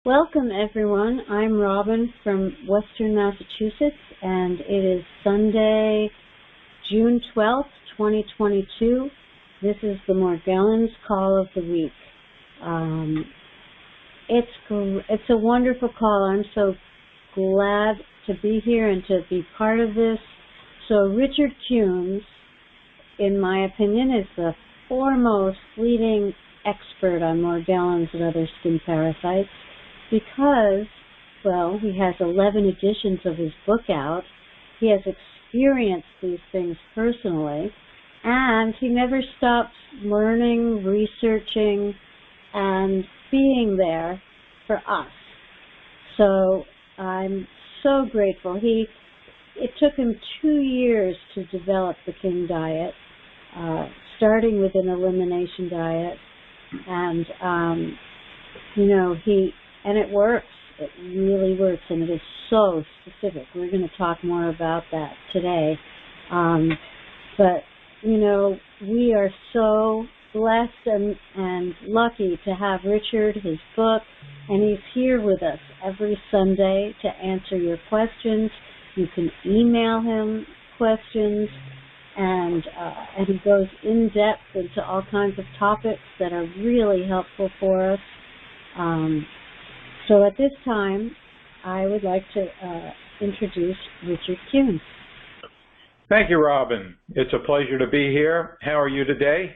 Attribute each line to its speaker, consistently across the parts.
Speaker 1: Welcome, everyone. I'm Robin from Western Massachusetts, and it is Sunday, June 12th, 2022. This is the Morgellons Call of the Week. It's a wonderful call. I'm so glad to be here and to be part of this. So Richard Kuhn, in my opinion, is the foremost leading expert on Morgellons and other skin parasites because, well, he has 11 editions of his book out. He has experienced these things personally, and he never stops learning, researching, and being there for us. So I'm so grateful. It took him 2 years to develop the King diet, starting with an elimination diet, and and it works. It really works, and it is so specific. We're going to talk more about that today. But we are so blessed and lucky to have Richard, his book, and he's here with us every Sunday to answer your questions. You can email him questions, and he goes in depth into all kinds of topics that are really helpful for us. So at this time, I would like to introduce Richard Kuhn.
Speaker 2: Thank you, Robin. It's a pleasure to be here. How are you today?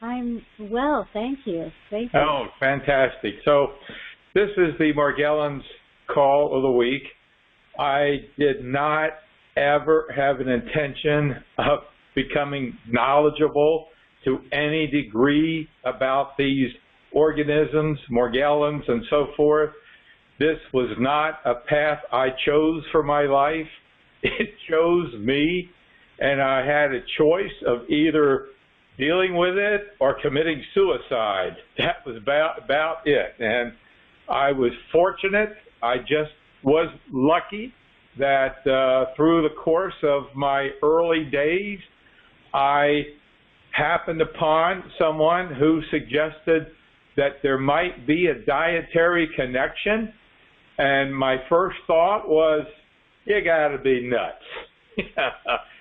Speaker 1: I'm well, thank you. Thank you.
Speaker 2: Oh, fantastic. So this is the Morgellons Call of the Week. I did not ever have an intention of becoming knowledgeable to any degree about these organisms, Morgellons, and so forth. This was not a path I chose for my life. It chose me, and I had a choice of either dealing with it or committing suicide. That was about it. And I was fortunate. I just was lucky that through the course of my early days, I happened upon someone who suggested that there might be a dietary connection, and my first thought was, you gotta be nuts.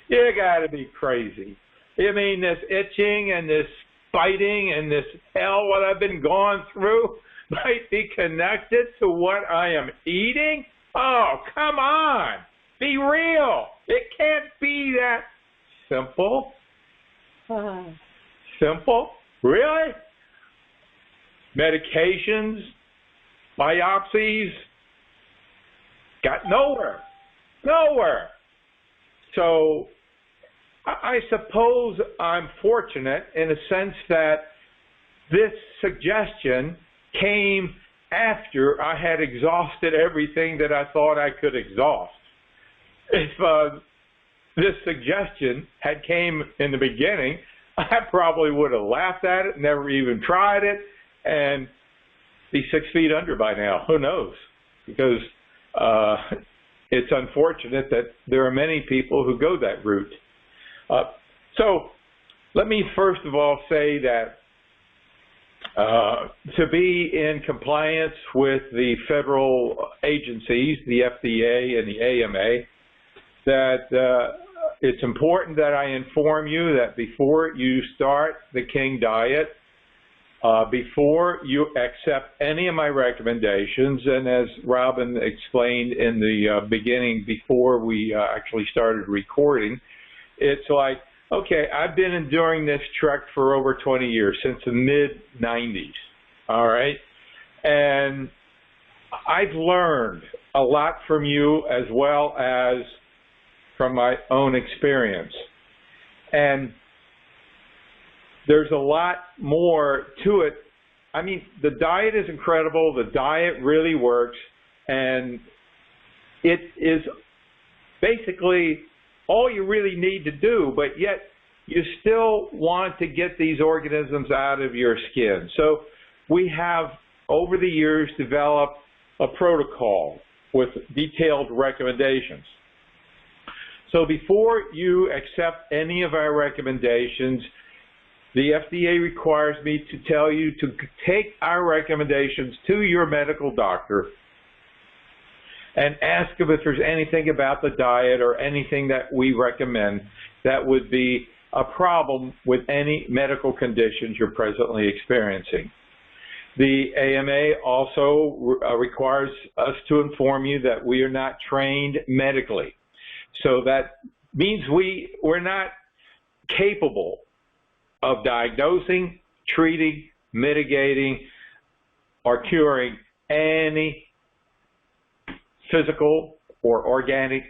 Speaker 2: You gotta be crazy. I mean, this itching and this biting and this hell what I've been going through might be connected to what I am eating? Oh, come on. Be real. It can't be that simple. Simple? Really? Medications, biopsies, got nowhere. Nowhere. So I suppose I'm fortunate in a sense that this suggestion came after I had exhausted everything that I thought I could exhaust. If this suggestion had came in the beginning, I probably would have laughed at it, never even tried it, and be 6 feet under by now. Who knows? Because it's unfortunate that there are many people who go that route. So let me first of all say that to be in compliance with the federal agencies, the FDA and the AMA, that it's important that I inform you that before you start the King diet, before you accept any of my recommendations, and as Robin explained in the beginning before we actually started recording, it's like, okay, I've been enduring this trek for over 20 years, since the mid-90s, all right? And I've learned a lot from you as well as from my own experience. And there's a lot more to it. I mean, the diet is incredible. The diet really works. And it is basically all you really need to do, but yet you still want to get these organisms out of your skin. So we have, over the years, developed a protocol with detailed recommendations. So before you accept any of our recommendations, The FDA requires me to tell you to take our recommendations to your medical doctor and ask him if there's anything about the diet or anything that we recommend that would be a problem with any medical conditions you're presently experiencing. The AMA also requires us to inform you that we are not trained medically. So that means we're not capable of diagnosing, treating, mitigating, or curing any physical or organic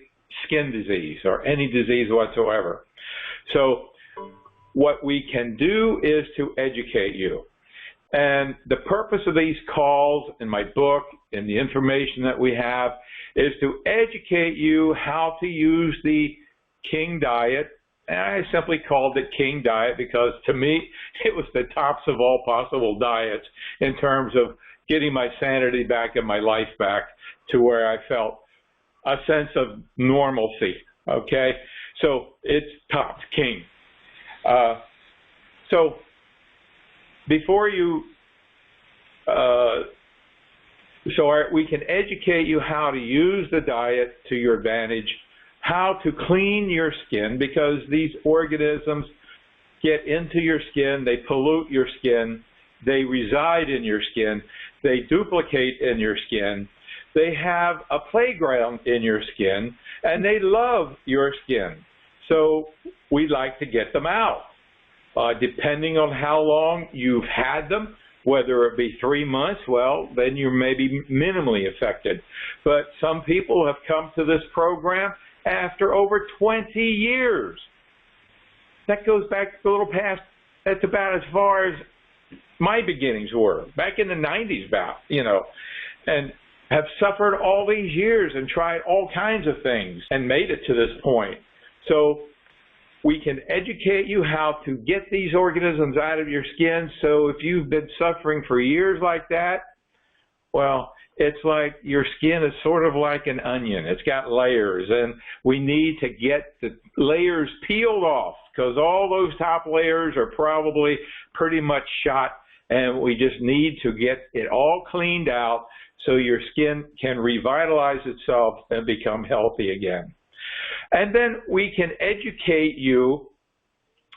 Speaker 2: skin disease or any disease whatsoever. So what we can do is to educate you. And the purpose of these calls in my book and the information that we have is to educate you how to use the King diet. And I simply called it King diet because to me it was the tops of all possible diets in terms of getting my sanity back and my life back to where I felt a sense of normalcy. Okay, so it's tops, King. So before you, we can educate you how to use the diet to your advantage, how to clean your skin, because these organisms get into your skin, they pollute your skin, they reside in your skin, they duplicate in your skin, they have a playground in your skin, and they love your skin. So we like to get them out. Depending on how long you've had them, whether it be 3 months, well, then you're maybe minimally affected. But some people have come to this program after over 20 years. That goes back a little past, that's about as far as my beginnings were, back in the 90s about, and have suffered all these years and tried all kinds of things and made it to this point. So we can educate you how to get these organisms out of your skin. So if you've been suffering for years like that, well, it's like your skin is sort of like an onion. It's got layers, and we need to get the layers peeled off because all those top layers are probably pretty much shot, and we just need to get it all cleaned out so your skin can revitalize itself and become healthy again. And then we can educate you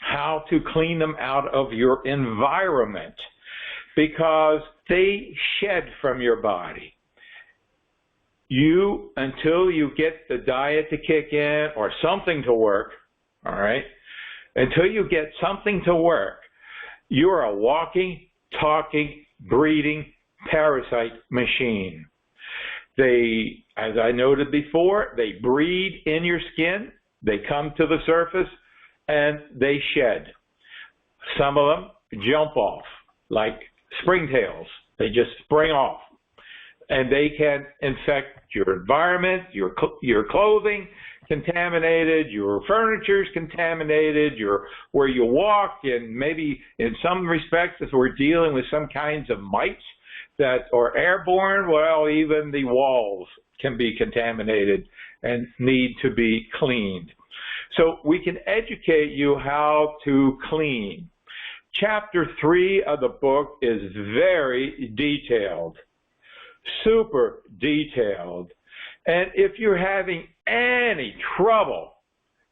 Speaker 2: how to clean them out of your environment because they shed from your body. Until you get the diet to kick in or something to work, all right, until you get something to work, you're a walking, talking, breeding parasite machine. They, as I noted before, they breed in your skin, they come to the surface, and they shed. Some of them jump off, like springtails. They just spring off, and they can infect your environment, your clothing contaminated, your furniture's contaminated, where you walk, and maybe in some respects, if we're dealing with some kinds of mites that are airborne, well, even the walls can be contaminated and need to be cleaned. So we can educate you how to clean. Chapter 3 of the book is very detailed, super detailed. And if you're having any trouble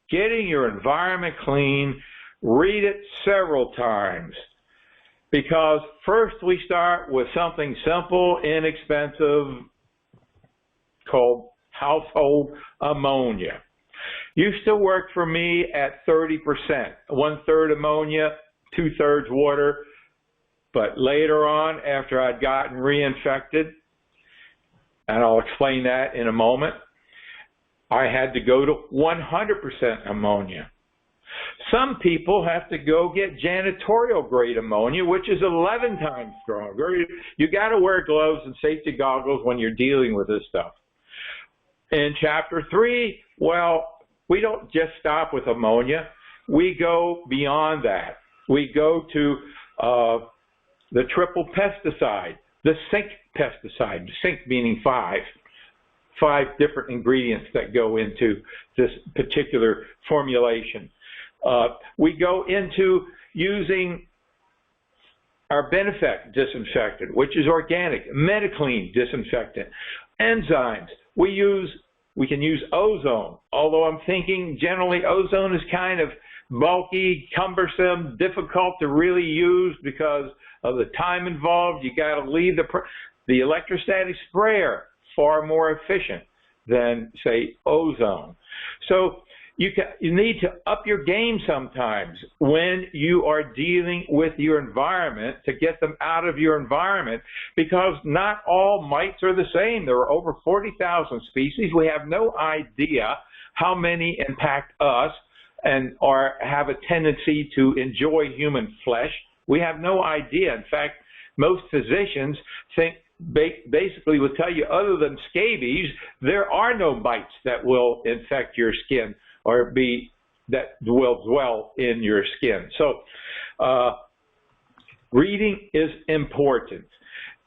Speaker 2: getting your environment clean, read it several times. Because first we start with something simple, inexpensive, called household ammonia. Used to work for me at 30%, 1/3 ammonia, 2/3 water. But later on, after I'd gotten reinfected, and I'll explain that in a moment, I had to go to 100% ammonia. Some people have to go get janitorial grade ammonia, which is 11 times stronger. You got to wear gloves and safety goggles when you're dealing with this stuff. In Chapter 3, well, we don't just stop with ammonia. We go beyond that. We go to the triple pesticide, the zinc pesticide, zinc meaning five different ingredients that go into this particular formulation. We go into using our Benefect disinfectant, which is organic, Mediclean disinfectant, enzymes. We can use ozone, although I'm thinking generally ozone is kind of bulky, cumbersome, difficult to really use because of the time involved. You got to leave the electrostatic sprayer far more efficient than, say, ozone. So you need to up your game sometimes when you are dealing with your environment to get them out of your environment, because not all mites are the same. There are over 40,000 species. We have no idea how many impact us and have a tendency to enjoy human flesh. We have no idea. In fact, most physicians basically will tell you, other than scabies, there are no mites that will infect your skin or that will dwell in your skin. So reading is important.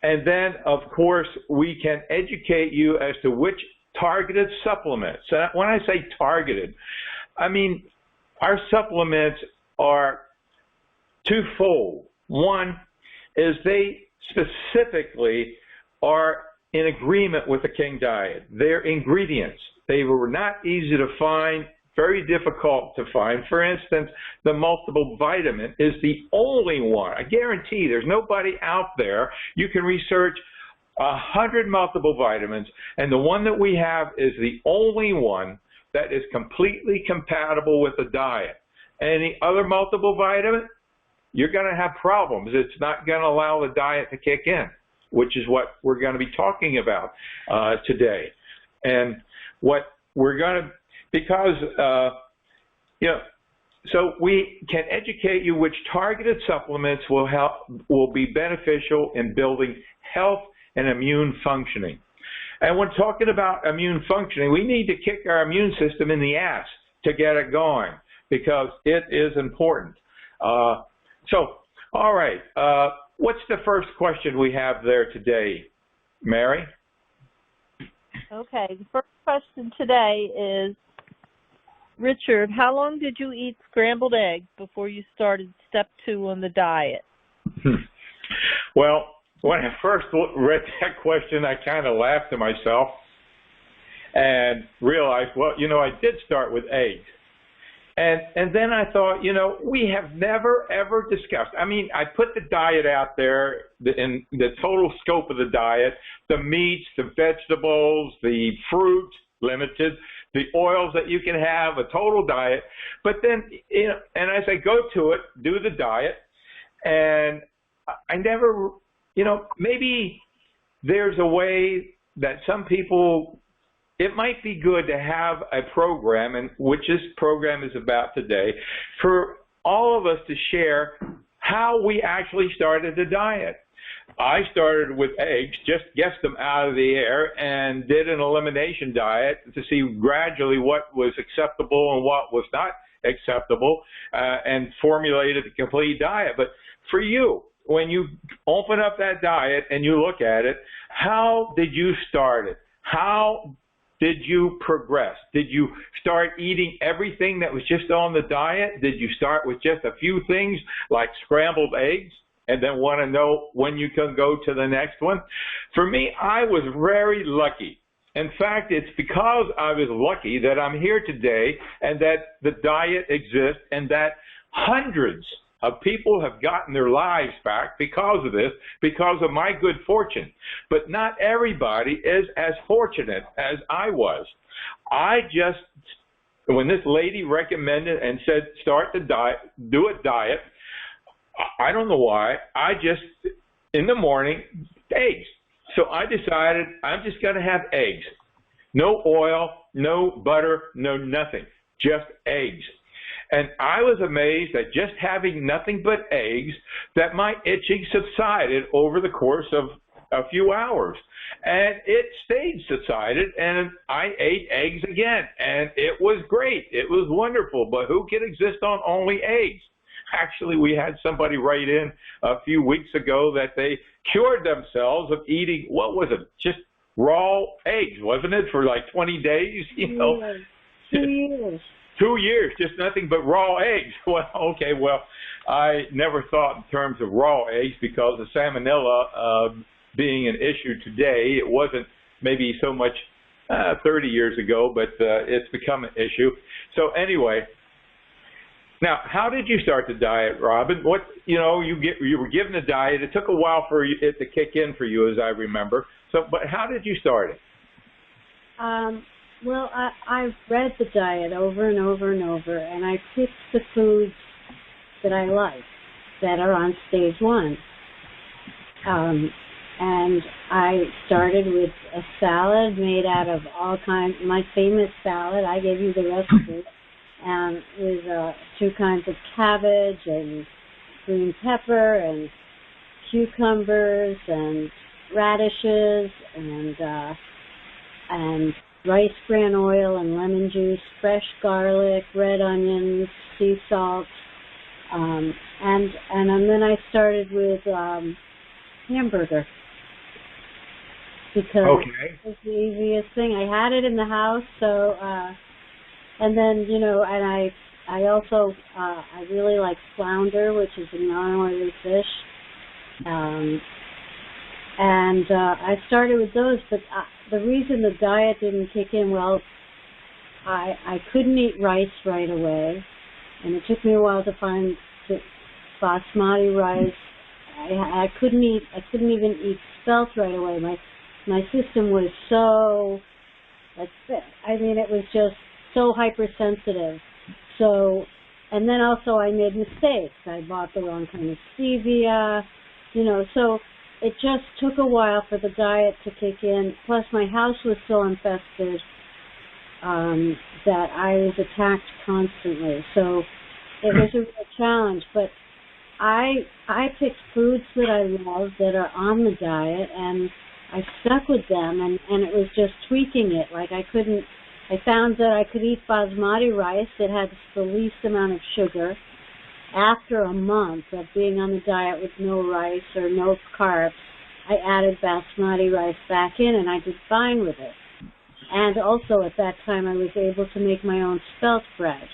Speaker 2: And then, of course, we can educate you as to which targeted supplements. When I say targeted, I mean our supplements are twofold. One is they specifically are in agreement with the King diet. Their ingredients, they were not easy to find, very difficult to find. For instance, the multiple vitamin is the only one. I guarantee there's nobody out there. You can research 100 multiple vitamins, and the one that we have is the only one that is completely compatible with the diet. Any other multiple vitamin, you're going to have problems. It's not going to allow the diet to kick in, which is what we're going to be talking about today. And what we're going to, because, so we can educate you which targeted supplements will be beneficial in building health and immune functioning. And when talking about immune functioning, we need to kick our immune system in the ass to get it going, because it is important. So, all right, what's the first question we have there today, Mary?
Speaker 3: Okay, the first question today is, Richard, how long did you eat scrambled eggs before you started step 2 on the diet?
Speaker 2: Well, when I first read that question, I kind of laughed to myself and realized, well, I did start with eggs. And then I thought, we have never, ever discussed. I mean, I put the diet out there, in the total scope of the diet, the meats, the vegetables, the fruit, limited, the oils that you can have, a total diet. But then, and as I go to it, do the diet, and I never, maybe there's a way that some people, it might be good to have a program, and which this program is about today, for all of us to share how we actually started the diet. I started with eggs, just guessed them out of the air, and did an elimination diet to see gradually what was acceptable and what was not acceptable, and formulated a complete diet. But for you, when you open up that diet and you look at it, how did you start it? How did you progress? Did you start eating everything that was just on the diet? Did you start with just a few things like scrambled eggs and then want to know when you can go to the next one? For me, I was very lucky. In fact, it's because I was lucky that I'm here today and that the diet exists and that hundreds of people have gotten their lives back because of this, because of my good fortune. But not everybody is as fortunate as I was. When this lady recommended and said, start the diet, do a diet, I don't know why, in the morning, eggs. So I decided I'm just going to have eggs. No oil, no butter, no nothing, just eggs. And I was amazed that just having nothing but eggs, that my itching subsided over the course of a few hours. And it stayed subsided, and I ate eggs again. And it was great. It was wonderful. But who can exist on only eggs? Actually, we had somebody write in a few weeks ago that they cured themselves of eating, what was it, just raw eggs, wasn't it, for like 20 days?
Speaker 1: Yes.
Speaker 2: 2 years, just nothing but raw eggs. Well, okay, well, I never thought in terms of raw eggs because of salmonella being an issue today. It wasn't maybe so much 30 years ago, but it's become an issue. So anyway, now, how did you start the diet, Robin? What, you were given a diet. It took a while for it to kick in for you, as I remember. So, but how did you start it?
Speaker 1: Well, I've read the diet over and over and over, and I picked the foods that I like that are on stage 1. And I started with a salad made out of all kinds. My famous salad, I gave you the recipe, with 2 kinds of cabbage and green pepper and cucumbers and radishes and rice bran oil and lemon juice, fresh garlic, red onions, sea salt, and then I started with hamburger because it was the easiest thing. I had it in the house, so and then and I also I really like flounder, which is a non-oily fish, and I started with those, but the reason the diet didn't kick in, well, I couldn't eat rice right away, and it took me a while to find the basmati rice. I couldn't even eat spelt right away. My system was so, it was just so hypersensitive. So, and then also I made mistakes. I bought the wrong kind of stevia, so it just took a while for the diet to kick in. Plus my house was so infested that I was attacked constantly. So it was a real challenge. But I picked foods that I love that are on the diet, and I stuck with them, and it was just tweaking it. Like I found that I could eat basmati rice that had the least amount of sugar. After a month of being on the diet with no rice or no carbs, I added basmati rice back in, and I did fine with it. And also at that time, I was able to make my own spelt bread.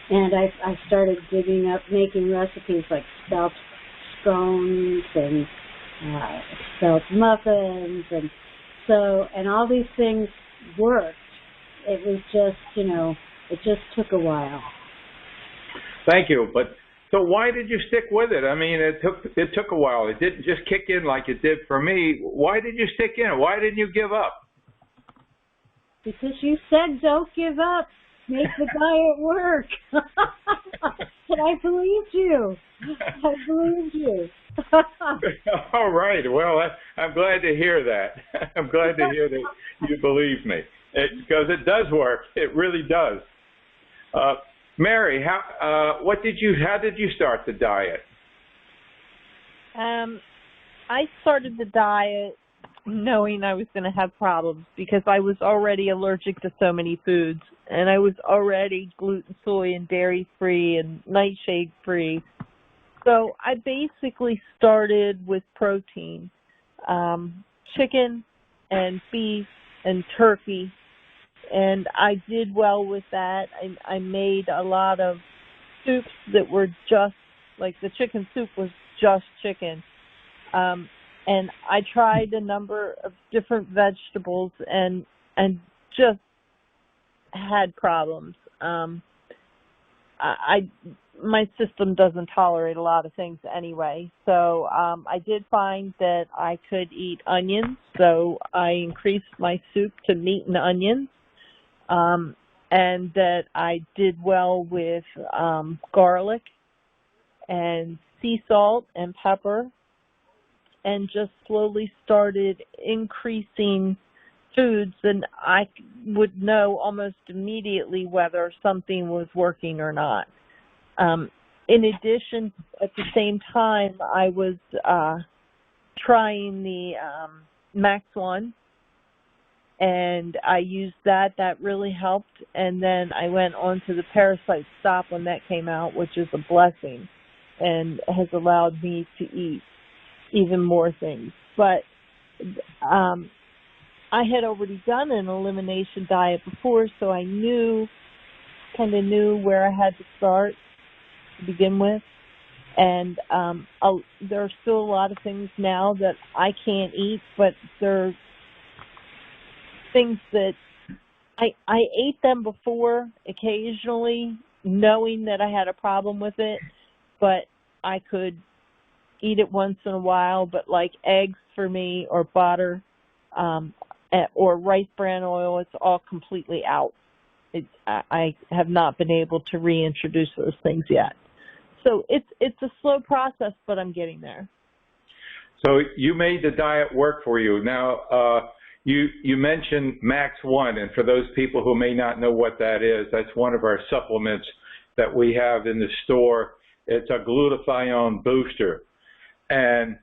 Speaker 1: And I started digging up making recipes like spelt scones and spelt muffins, and all these things worked. It was just, it just took a while.
Speaker 2: Thank you. But so why did you stick with it? I mean, it took a while. It didn't just kick in like it did for me. Why did you stick in? Why didn't you give up?
Speaker 1: Because you said don't give up. Make the diet work. And I believed you.
Speaker 2: All right. Well, I'm glad to hear that. I'm glad to hear that you believe me, because it does work. It really does. Mary, how did you start the diet?
Speaker 3: I started the diet knowing I was going to have problems because I was already allergic to so many foods, and I was already gluten, soy, and dairy-free and nightshade-free. So I basically started with protein, chicken and beef and turkey, and I did well with that. I made a lot of soups that were just, like the chicken soup was just chicken. And I tried a number of different vegetables and just had problems. My system doesn't tolerate a lot of things anyway. So I did find that I could eat onions, so I increased my soup to meat and onions. And that I did well with garlic and sea salt and pepper, and just slowly started increasing foods, and I would know almost immediately whether something was working or not. In addition, at the same time, I was trying the Max 1, and I used that. That really helped. And then I went on to the Parasite Stop when that came out, which is a blessing and has allowed me to eat even more things. But I had already done an elimination diet before, so I knew kind of knew where I had to start to begin with. And there are still a lot of things now that I can't eat, but there are things that I ate them before occasionally, knowing that I had a problem with it, but I could eat it once in a while. But like eggs for me, or butter, or rice bran oil, it's all completely out. I have not been able to reintroduce those things yet. So it's a slow process, but I'm getting there.
Speaker 2: So you made the diet work for you. Now, you mentioned Max 1, and for those people who may not know what that is, that's one of our supplements that we have in the store. It's a glutathione booster. And,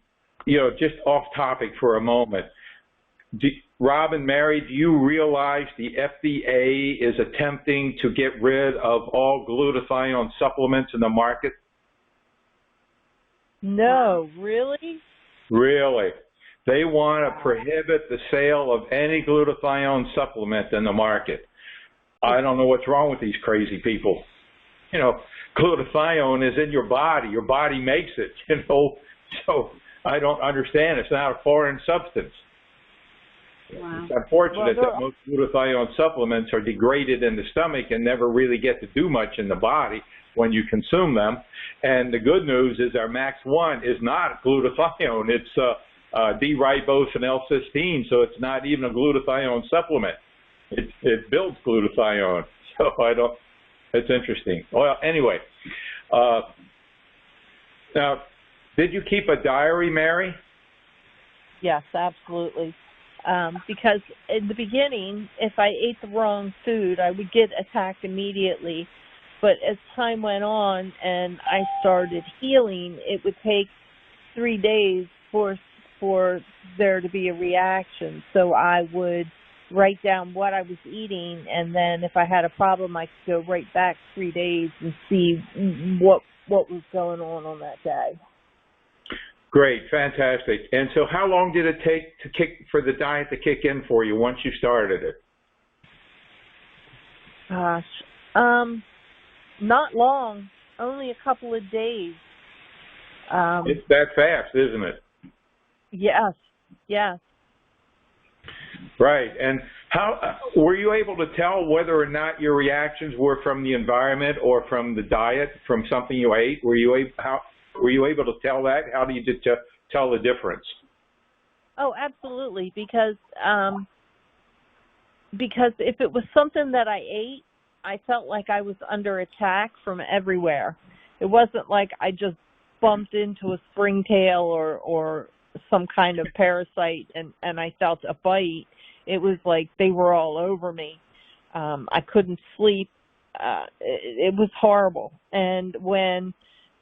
Speaker 2: just off topic for a moment, Rob and Mary, do you realize the FDA is attempting to get rid of all glutathione supplements in the market?
Speaker 3: No, really?
Speaker 2: Really. They want to prohibit the sale of any glutathione supplement in the market. I don't know what's wrong with these crazy people. Glutathione is in your body. Your body makes it, So I don't understand. It's not a foreign substance.
Speaker 1: Wow.
Speaker 2: It's unfortunate that most glutathione supplements are degraded in the stomach and never really get to do much in the body when you consume them. And the good news is our Max 1 is not glutathione. It's D-ribose and L-cysteine, so it's not even a glutathione supplement. It builds glutathione. So it's interesting. Well, anyway, now, did you keep a diary, Mary?
Speaker 3: Yes, absolutely. Because in the beginning, if I ate the wrong food, I would get attacked immediately. But as time went on and I started healing, it would take 3 days for there to be a reaction. So I would write down what I was eating, and then if I had a problem, I could go right back 3 days and see what was going on that day.
Speaker 2: Great, fantastic. And so how long did it take for the diet to kick in for you once you started it?
Speaker 3: Gosh, not long, only a couple of days.
Speaker 2: It's that fast, isn't it?
Speaker 3: Yes.
Speaker 2: Right. And how were you able to tell whether or not your reactions were from the environment or from the diet, from something you ate? Were you able to tell that? How do you tell the difference?
Speaker 3: Oh, absolutely. Because if it was something that I ate, I felt like I was under attack from everywhere. It wasn't like I just bumped into a springtail or some kind of parasite and I felt a bite. It was like they were all over me. I couldn't sleep. It was horrible. And when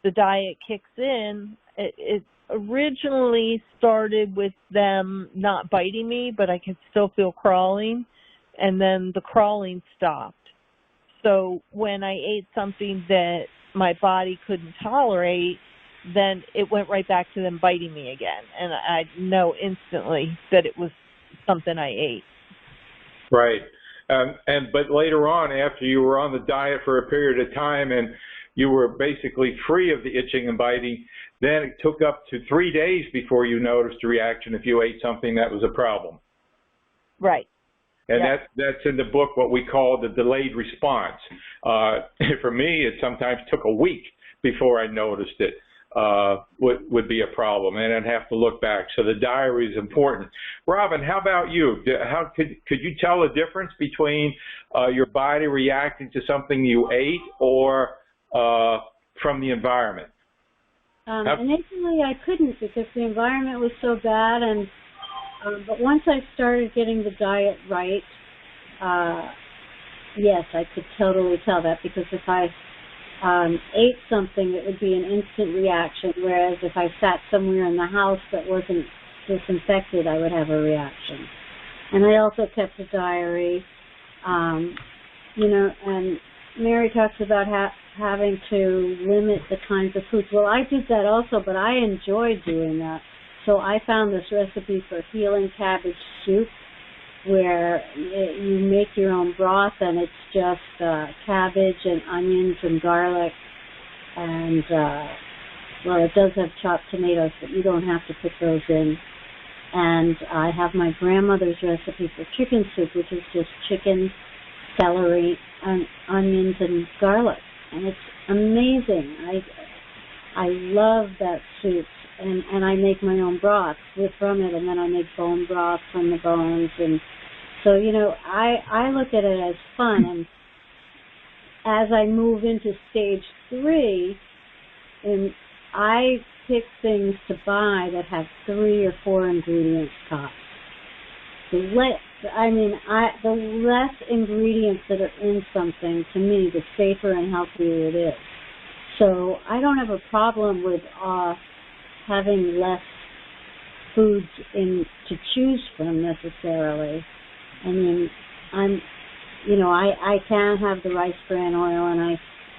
Speaker 3: the diet kicks in, it originally started with them not biting me, but I could still feel crawling, and then the crawling stopped. So when I ate something that my body couldn't tolerate, then it went right back to them biting me again, and I know instantly that it was something I ate.
Speaker 2: Right. But later on, after you were on the diet for a period of time and you were basically free of the itching and biting, then it took up to 3 days before you noticed a reaction if you ate something that was a problem.
Speaker 3: Right.
Speaker 2: And that's in the book, what we call the delayed response. For me, it sometimes took a week before I noticed it would be a problem, and I'd have to look back. So the diary is important. Robin, how about you? How could you tell the difference between your body reacting to something you ate or from the environment?
Speaker 1: Initially, I couldn't because the environment was so bad, and but once I started getting the diet right, yes, I could totally tell that, because if I ate something, it would be an instant reaction, whereas if I sat somewhere in the house that wasn't disinfected, I would have a reaction. And I also kept a diary, and Mary talks about having to limit the kinds of foods. Well, I did that also, but I enjoyed doing that. So I found this recipe for healing cabbage soup, where you make your own broth, and it's just cabbage and onions and garlic, and well, it does have chopped tomatoes, but you don't have to put those in. And I have my grandmother's recipe for chicken soup, which is just chicken, celery, and onions and garlic, and it's amazing. I love that soup, and I make my own broth from it, and then I make bone broth from the bones, and so, you know, I look at it as fun. And as I move into stage 3, and I pick things to buy that have 3 or 4 ingredients tops. The less ingredients that are in something, to me, the safer and healthier it is. So I don't have a problem with having less foods to choose from necessarily. I mean, I can have the rice bran oil, and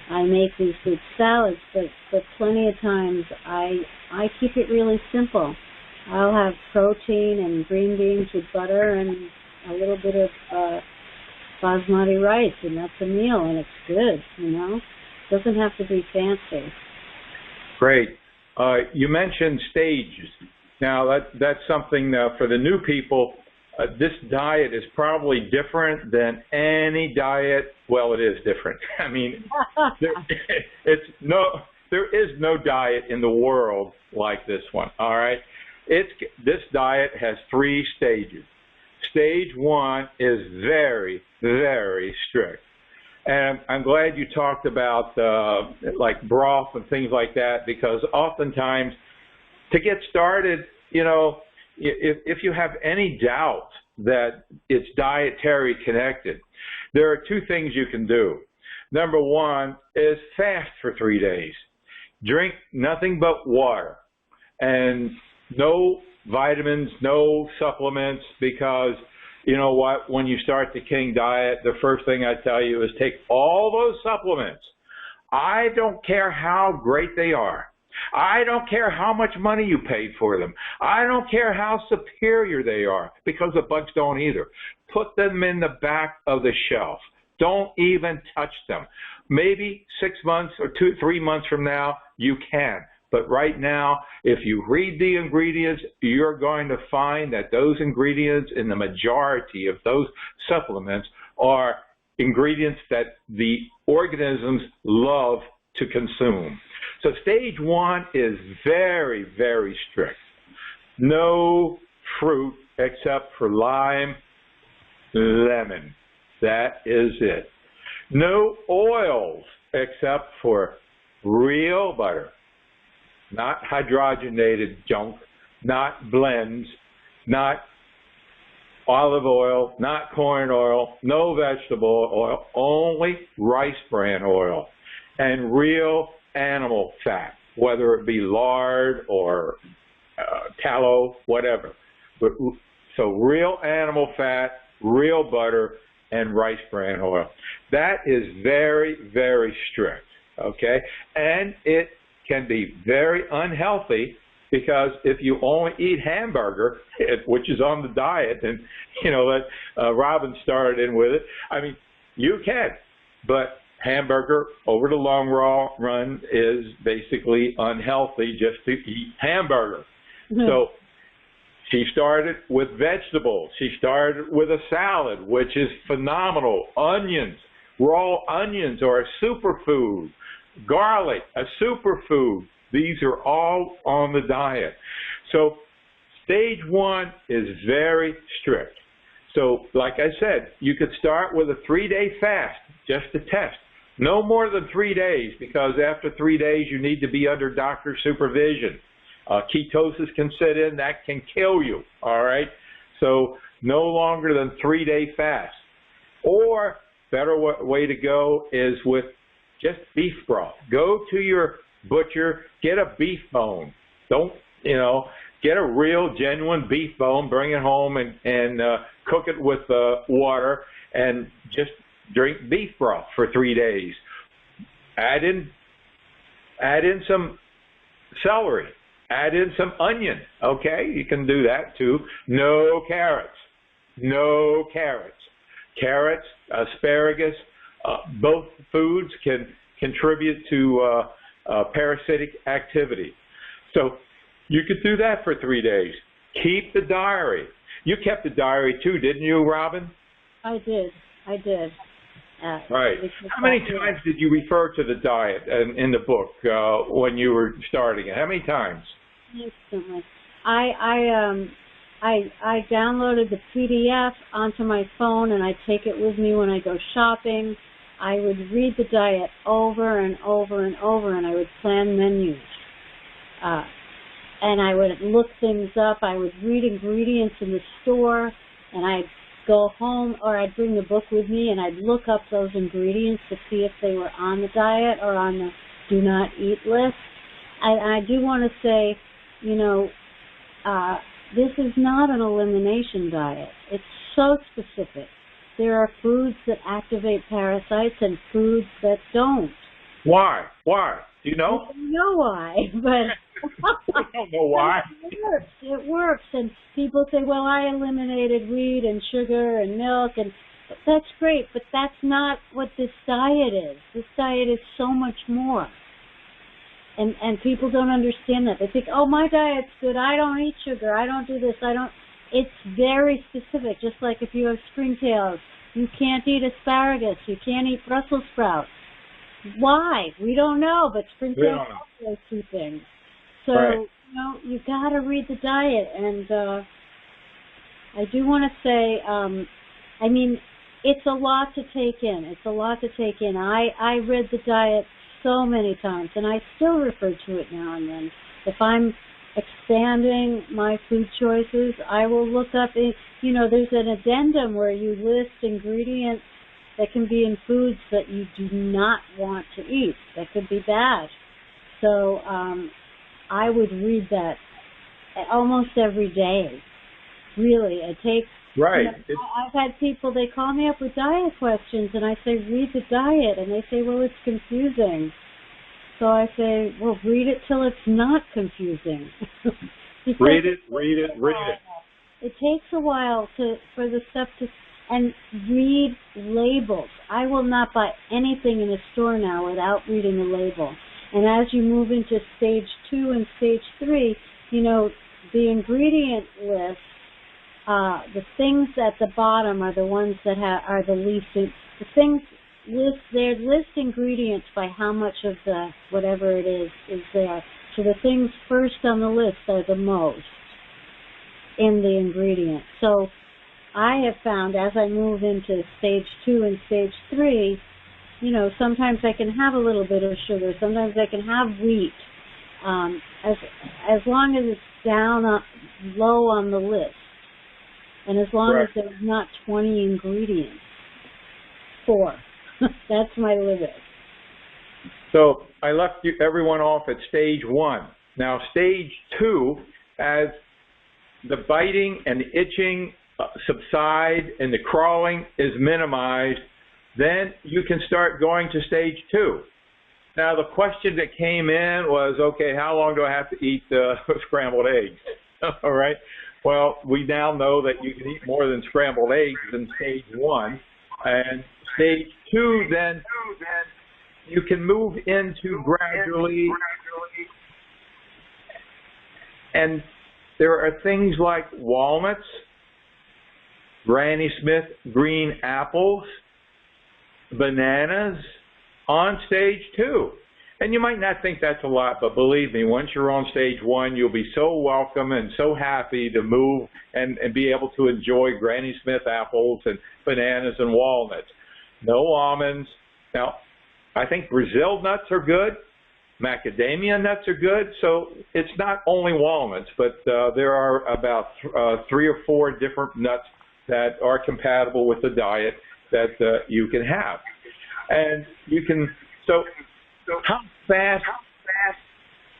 Speaker 1: I make these good salads, but plenty of times I keep it really simple. I'll have protein and green beans with butter and a little bit of basmati rice, and that's a meal, and it's good, you know. It doesn't have to be fancy.
Speaker 2: Great. You mentioned stages. Now, that's something for the new people. This diet is probably different than any diet. Well, it is different. I mean, there is no diet in the world like this one. All right, this diet has 3 stages. Stage 1 is very, very strict, and I'm glad you talked about like broth and things like that, because oftentimes to get started, you know, if you have any doubt that it's dietary connected, there are 2 things you can do. Number 1 is fast for 3 days. Drink nothing but water and no vitamins, no supplements, because you know what? When you start the King diet, the first thing I tell you is take all those supplements. I don't care how great they are. I don't care how much money you paid for them. I don't care how superior they are, because the bugs don't either. Put them in the back of the shelf. Don't even touch them. Maybe 6 months or 3 months from now, you can. But right now, if you read the ingredients, you're going to find that those ingredients in the majority of those supplements are ingredients that the organisms love to consume. So stage 1 is very, very strict. No fruit except for lime, lemon. That is it. No oils except for real butter. Not hydrogenated junk, not blends, not olive oil, not corn oil, no vegetable oil, only rice bran oil, and real animal fat, whether it be lard or tallow, whatever. So real animal fat, real butter, and rice bran oil. That is very, very strict, okay? And it can be very unhealthy, because if you only eat hamburger, which is on the diet, and you know that Robin started in with it, I mean, you can, but hamburger over the long run is basically unhealthy just to eat hamburger. Mm-hmm. So she started with vegetables. She started with a salad, which is phenomenal. Onions, raw onions are a superfood. Garlic, a superfood. These are all on the diet. So stage 1 is very strict. So like I said, you could start with a 3-day fast just to test. No more than 3 days, because after 3 days you need to be under doctor supervision. Ketosis can set in, that can kill you, all right? So no longer than 3-day fast. Or better way to go is with just beef broth. Go to your butcher, get a beef bone. Don't, get a real genuine beef bone, bring it home and cook it with water, and just drink beef broth for 3 days. Add in some celery. Add in some onion, okay? You can do that too. No carrots. no carrots. Carrots, asparagus, both foods can contribute to parasitic activity. So you could do that for 3 days. Keep the diary. You kept the diary too, didn't you, Robin?
Speaker 1: I did.
Speaker 2: Right. How many times did you refer to the diet in the book when you were starting it? How many times?
Speaker 1: Instantly. I downloaded the PDF onto my phone, and I take it with me when I go shopping. I would read the diet over and over and over, and I would plan menus. And I would look things up. I would read ingredients in the store, and I'd go home, or I'd bring the book with me, and I'd look up those ingredients to see if they were on the diet or on the do not eat list. I do want to say, this is not an elimination diet. It's so specific. There are foods that activate parasites and foods that don't.
Speaker 2: Why? Do you know?
Speaker 1: I don't know why, but
Speaker 2: I don't know why.
Speaker 1: It works. And people say, well, I eliminated wheat and sugar and milk, and that's great, but that's not what this diet is. This diet is so much more. And people don't understand that. They think, oh, my diet's good. I don't eat sugar. I don't do this. It's very specific. Just like if you have springtails, you can't eat asparagus. You can't eat Brussels sprouts. Why? We don't know, but springtails have those two things. So,
Speaker 2: right.
Speaker 1: You got to read the diet. And I do want to say, it's a lot to take in. I read the diet so many times, and I still refer to it now and then. If I'm expanding my food choices, I will look up, there's an addendum where you list ingredients that can be in foods that you do not want to eat, that could be bad. So I would read that almost every day. Really, it takes...
Speaker 2: Right.
Speaker 1: I've had people, they call me up with diet questions, and I say, read the diet, and they say, well, it's confusing. So I say, well, read it till it's not confusing.
Speaker 2: Read it.
Speaker 1: It takes a while for the stuff to... And read labels. I will not buy anything in a store now without reading a label. And as you move into stage 2 and stage 3, the ingredient list, the things at the bottom are the ones that are the least. The things they list ingredients by how much of the whatever it is there. So the things first on the list are the most in the ingredient. So I have found as I move into stage 2 and stage 3, sometimes I can have a little bit of sugar. Sometimes I can have wheat. As long as it's down low on the list. And as long as there's not 20 ingredients. 4. That's my limit.
Speaker 2: So I left everyone off at stage 1. Now stage 2, as the biting and the itching subside and the crawling is minimized, then you can start going to stage 2. Now the question that came in was, okay, how long do I have to eat scrambled eggs? All right. Well, we now know that you can eat more than scrambled eggs in stage 1. And stage 2, then you can move into gradually. And there are things like walnuts, Granny Smith green apples, bananas on stage 2. And you might not think that's a lot, but believe me, once you're on stage 1, you'll be so welcome and so happy to move and be able to enjoy Granny Smith apples and bananas and walnuts. No almonds. Now, I think Brazil nuts are good. Macadamia nuts are good. So it's not only walnuts, but there are about 3 or 4 different nuts that are compatible with the diet that you can have. And you can, so how fast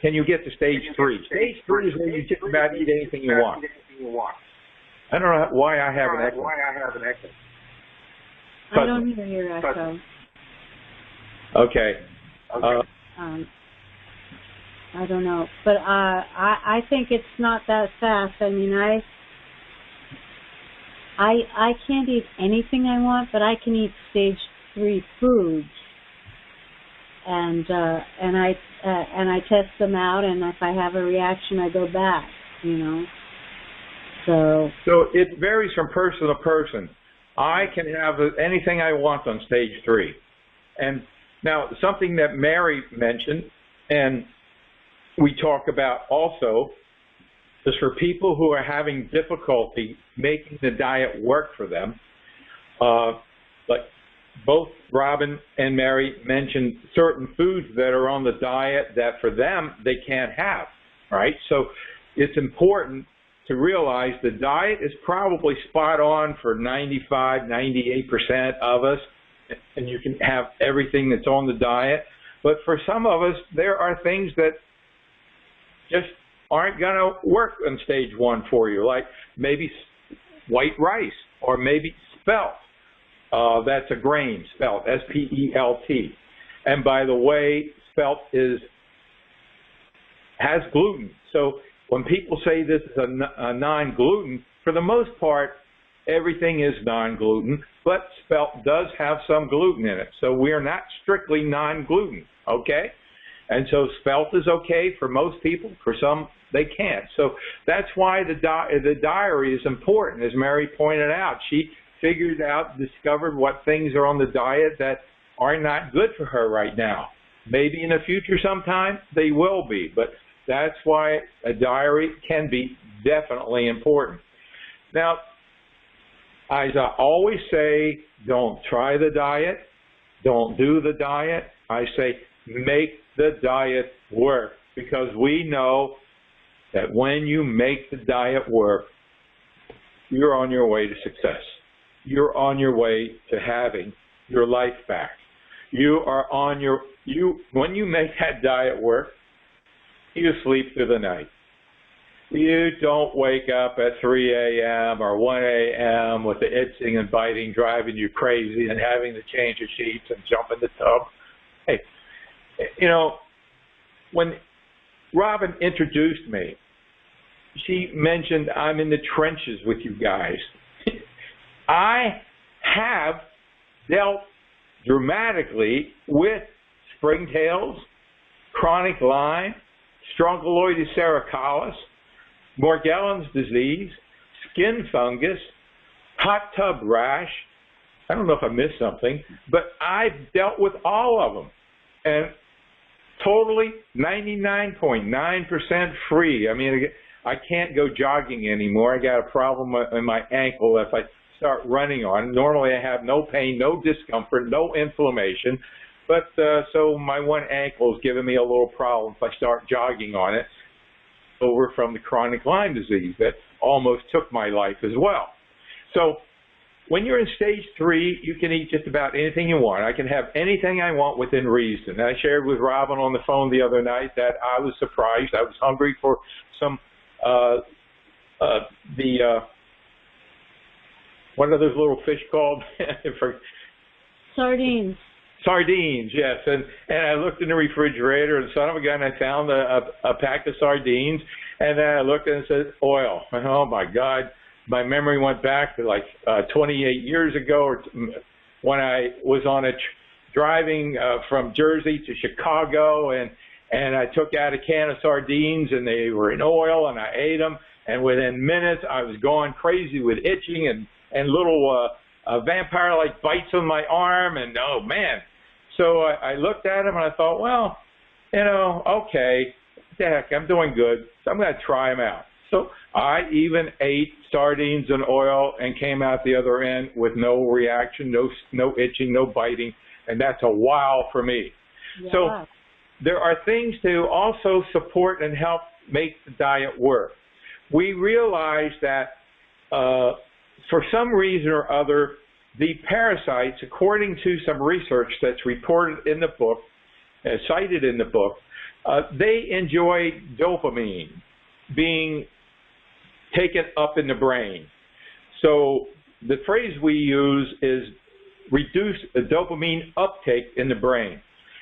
Speaker 2: can you get to stage 3? Stage 3 is where you just about eat anything you want. I don't know why I have an echo.
Speaker 1: I don't hear your echo.
Speaker 2: Okay.
Speaker 1: I don't know, but I think it's not that fast. I mean, I can't eat anything I want, but I can eat stage 3 foods, and I test them out, and if I have a reaction, I go back. So
Speaker 2: it varies from person to person. I can have anything I want on stage 3, and now something that Mary mentioned, and we talk about also, is for people who are having difficulty making the diet work for them. Like both Robin and Mary mentioned certain foods that are on the diet that for them they can't have, right? So it's important to realize the diet is probably spot on for 95, 98% of us, and you can have everything that's on the diet. But for some of us, there are things that just aren't going to work on stage 1 for you, like maybe white rice or maybe spelt. That's a grain, spelt, S-P-E-L-T. And by the way, spelt has gluten. So when people say this is a non-gluten, for the most part, everything is non-gluten, but spelt does have some gluten in it. So we are not strictly non-gluten, okay? And so spelt is okay for most people. For some, they can't. So that's why the diary is important, as Mary pointed out. She discovered what things are on the diet that are not good for her right now. Maybe in the future sometime they will be, but that's why a diary can be definitely important. Now, as I always say, don't try the diet, don't do the diet. I say make the diet work, because we know that when you make the diet work, you're on your way to success. You're on your way to having your life back. When you make that diet work, you sleep through the night. You don't wake up at 3 a.m. or 1 a.m. with the itching and biting driving you crazy and having to change your sheets and jump in the tub. Hey, when Robin introduced me, she mentioned I'm in the trenches with you guys. I have dealt dramatically with springtails, chronic Lyme, strongyloides cervicalis, Morgellons disease, skin fungus, hot tub rash. I don't know if I missed something, but I've dealt with all of them, and totally 99.9% free. I mean, I can't go jogging anymore. I got a problem in my ankle if I start running on. Normally I have no pain, no discomfort, no inflammation, but so my one ankle is giving me a little problem if I start jogging on it, over from the chronic Lyme disease that almost took my life as well. So when you're in stage 3, you can eat just about anything you want. I can have anything I want within reason. I shared with Robin on the phone the other night that I was surprised. I was hungry for some what are those little fish called?
Speaker 1: Sardines.
Speaker 2: Sardines, yes. And I looked in the refrigerator, and son of a gun, I found a pack of sardines, and then I looked and it said oil. And oh my God, my memory went back to like 28 years ago, or when I was on driving from Jersey to Chicago, and I took out a can of sardines, and they were in oil, and I ate them, and within minutes I was going crazy with itching and little vampire-like bites on my arm, and oh man. So I looked at them and I thought, well, okay, heck, I'm doing good, so I'm going to try them out. So I even ate sardines and oil and came out the other end with no reaction, no itching, no biting, and that's a wow for me. Yeah. So there are things to also support and help make the diet work. We realize that for some reason or other, the parasites, according to some research that's reported in the book, cited in the book, they enjoy dopamine being taken up in the brain. So the phrase we use is reduce the dopamine uptake in the brain.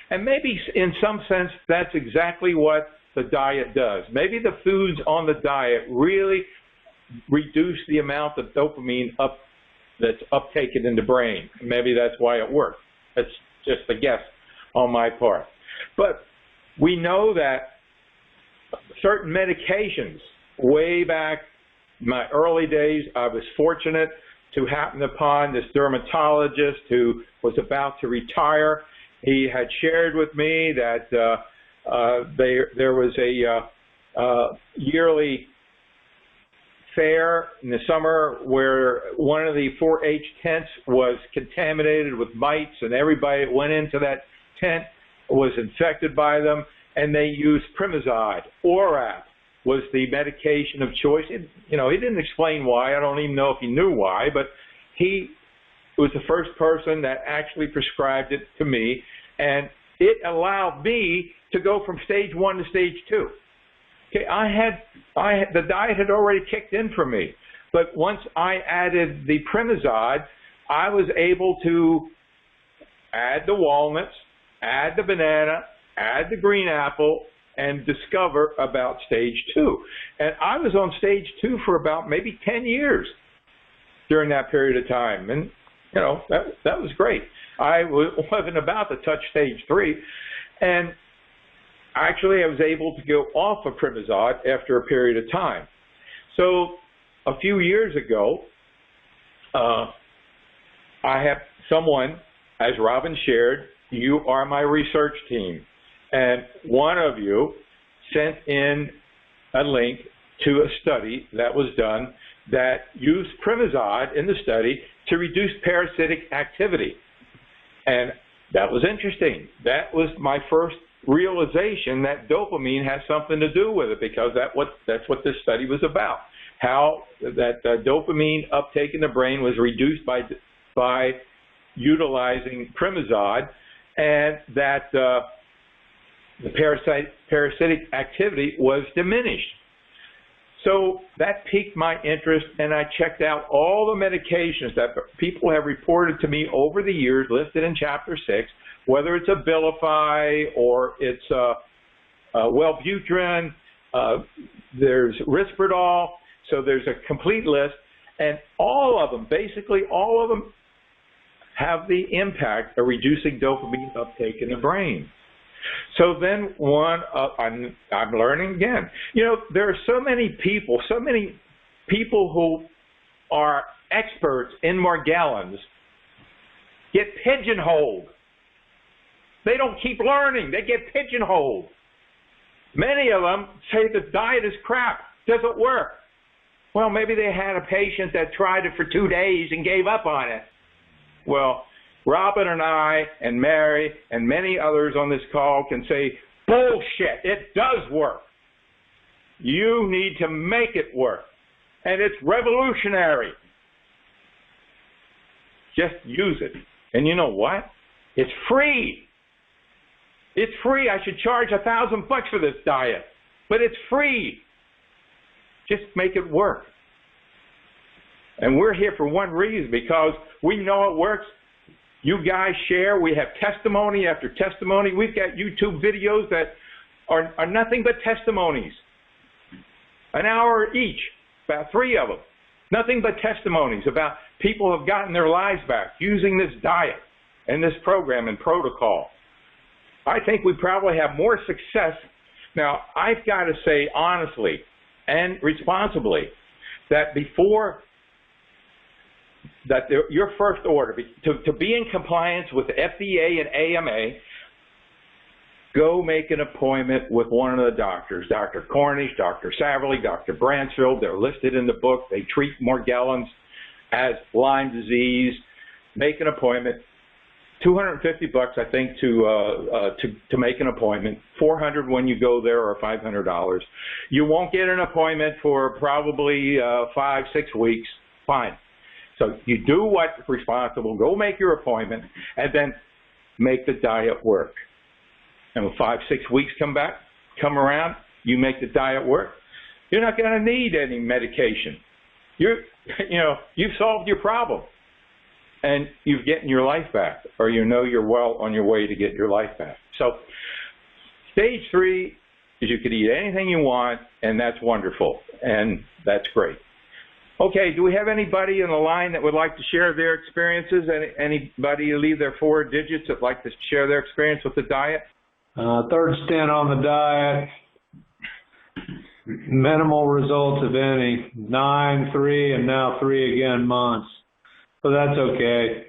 Speaker 2: And maybe in some sense that's exactly what the diet does. Maybe the foods on the diet really reduce the amount of dopamine that's uptaken in the brain. Maybe that's why it worked. That's just a guess on my part. But we know that certain medications, way back in my early days, I was fortunate to happen upon this dermatologist who was about to retire. He had shared with me that there was a yearly fair in the summer where one of the 4-H tents was contaminated with mites, and everybody that went into that tent was infected by them, and they used Primazide. Orap was the medication of choice. He didn't explain why. I don't even know if he knew why, but he was the first person that actually prescribed it to me, and it allowed me to go from stage 1 to stage 2. Okay, the diet had already kicked in for me, but once I added the Primazide, I was able to add the walnuts, add the banana, add the green apple, and discover about stage 2. And I was on stage 2 for about maybe 10 years during that period of time, and that was great. I wasn't about to touch stage 3, and actually, I was able to go off of Primazide after a period of time. So a few years ago, I have someone, as Robin shared, you are my research team. And one of you sent in a link to a study that was done that used Primazide in the study to reduce parasitic activity. And that was interesting. That was my first realization that dopamine has something to do with it, because that's what this study was about. How that dopamine uptake in the brain was reduced by utilizing Primazide, and that the parasitic activity was diminished. So that piqued my interest, and I checked out all the medications that people have reported to me over the years, listed in Chapter 6, whether it's Abilify or it's Wellbutrin, there's Risperdal, so there's a complete list, and all of them, basically all of them, have the impact of reducing dopamine uptake in the brain. So then I'm learning again. There are so many people who are experts in Morgellons get pigeonholed. They don't keep learning. They get pigeonholed. Many of them say the diet is crap, doesn't work. Well, maybe they had a patient that tried it for 2 days and gave up on it. Well, Robin and I and Mary and many others on this call can say, bullshit, it does work. You need to make it work. And it's revolutionary. Just use it. And you know what? It's free. It's free. I should charge $1,000 for this diet, but it's free. Just make it work. And we're here for one reason, because we know it works. You guys share. We have testimony after testimony. We've got YouTube videos that are nothing but testimonies. An hour each, about 3 of them. Nothing but testimonies about people who have gotten their lives back using this diet and this program and protocol. I think we probably have more success. Now, I've got to say honestly and responsibly that your first order, to be in compliance with the FDA and AMA, go make an appointment with one of the doctors, Dr. Cornish, Dr. Saverly, Dr. Bransfield. They're listed in the book. They treat Morgellons as Lyme disease. Make an appointment. $250, I think, to make an appointment. $400 when you go there, or $500. You won't get an appointment for probably 5-6 weeks. Fine. So you do what's responsible. Go make your appointment, and then make the diet work. And when 5-6 weeks come around, you make the diet work. You're not going to need any medication. You've solved your problem. And you're getting your life back, or you're well on your way to get your life back. So stage 3 is you can eat anything you want, and that's wonderful, and that's great. Okay, do we have anybody in the line that would like to share their experiences? Anybody leave their 4 digits that like to share their experience with the diet?
Speaker 4: Third stint on the diet, minimal results, if any. 9, 3, and now 3 again months. So that's okay.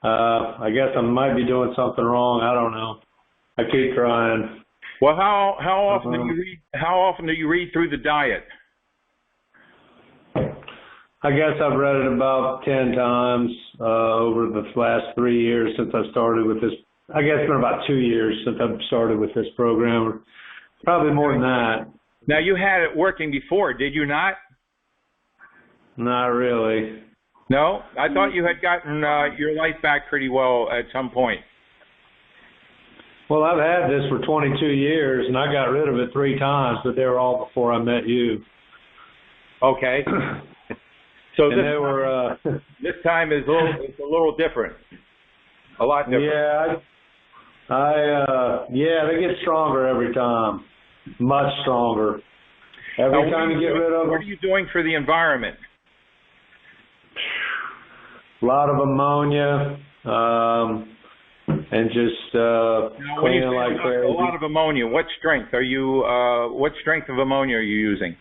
Speaker 4: I guess I might be doing something wrong. I don't know. I keep trying.
Speaker 2: Well, how often do you read? How often do you read through the diet?
Speaker 4: I guess I've read it about 10 times over the last 3 years since I started with this. I guess it's been about 2 years since I've started with this program. Probably more than that.
Speaker 2: Now, you had it working before, did you not?
Speaker 4: Not really.
Speaker 2: No? I thought you had gotten your life back pretty well at some point.
Speaker 4: Well, I've had this for 22 years, and I got rid of it 3 times, but they were all before I met you.
Speaker 2: Okay. So
Speaker 4: this
Speaker 2: time is a little different. A lot different.
Speaker 4: Yeah, they get stronger every time. Much stronger. Every time you get rid of them.
Speaker 2: What are you doing for the environment?
Speaker 4: A lot of ammonia, and just cleaning like crazy.
Speaker 2: A lot of ammonia. What strength are you? What strength of ammonia are you using?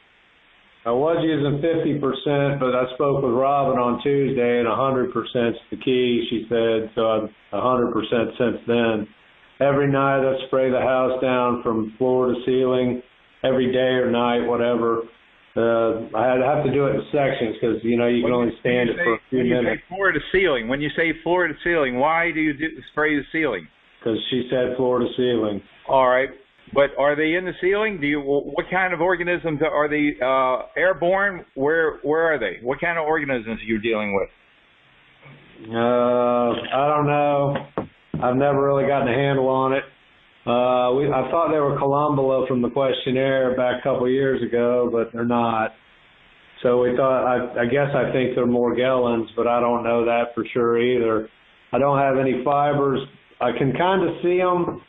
Speaker 4: I was using 50%, but I spoke with Robin on Tuesday, and 100% is the key, she said, so I'm 100% since then. Every night I spray the house down from floor to ceiling, every day or night, whatever. I have to do it in sections because, you know, you can only stand it for a few minutes.
Speaker 2: When you say floor to ceiling, when you say floor to ceiling, why do you spray the ceiling?
Speaker 4: Because she said floor to ceiling.
Speaker 2: All right. But are they in the ceiling? What kind of organisms are they? Airborne? Where are they? What kind of organisms are you dealing with?
Speaker 4: I don't know. I've never really gotten a handle on it. I thought they were Columbella from the questionnaire back a couple of years ago, but they're not. So we thought, I guess I think they're Morgellons, but I don't know that for sure either. I don't have any fibers. I can kind of see them.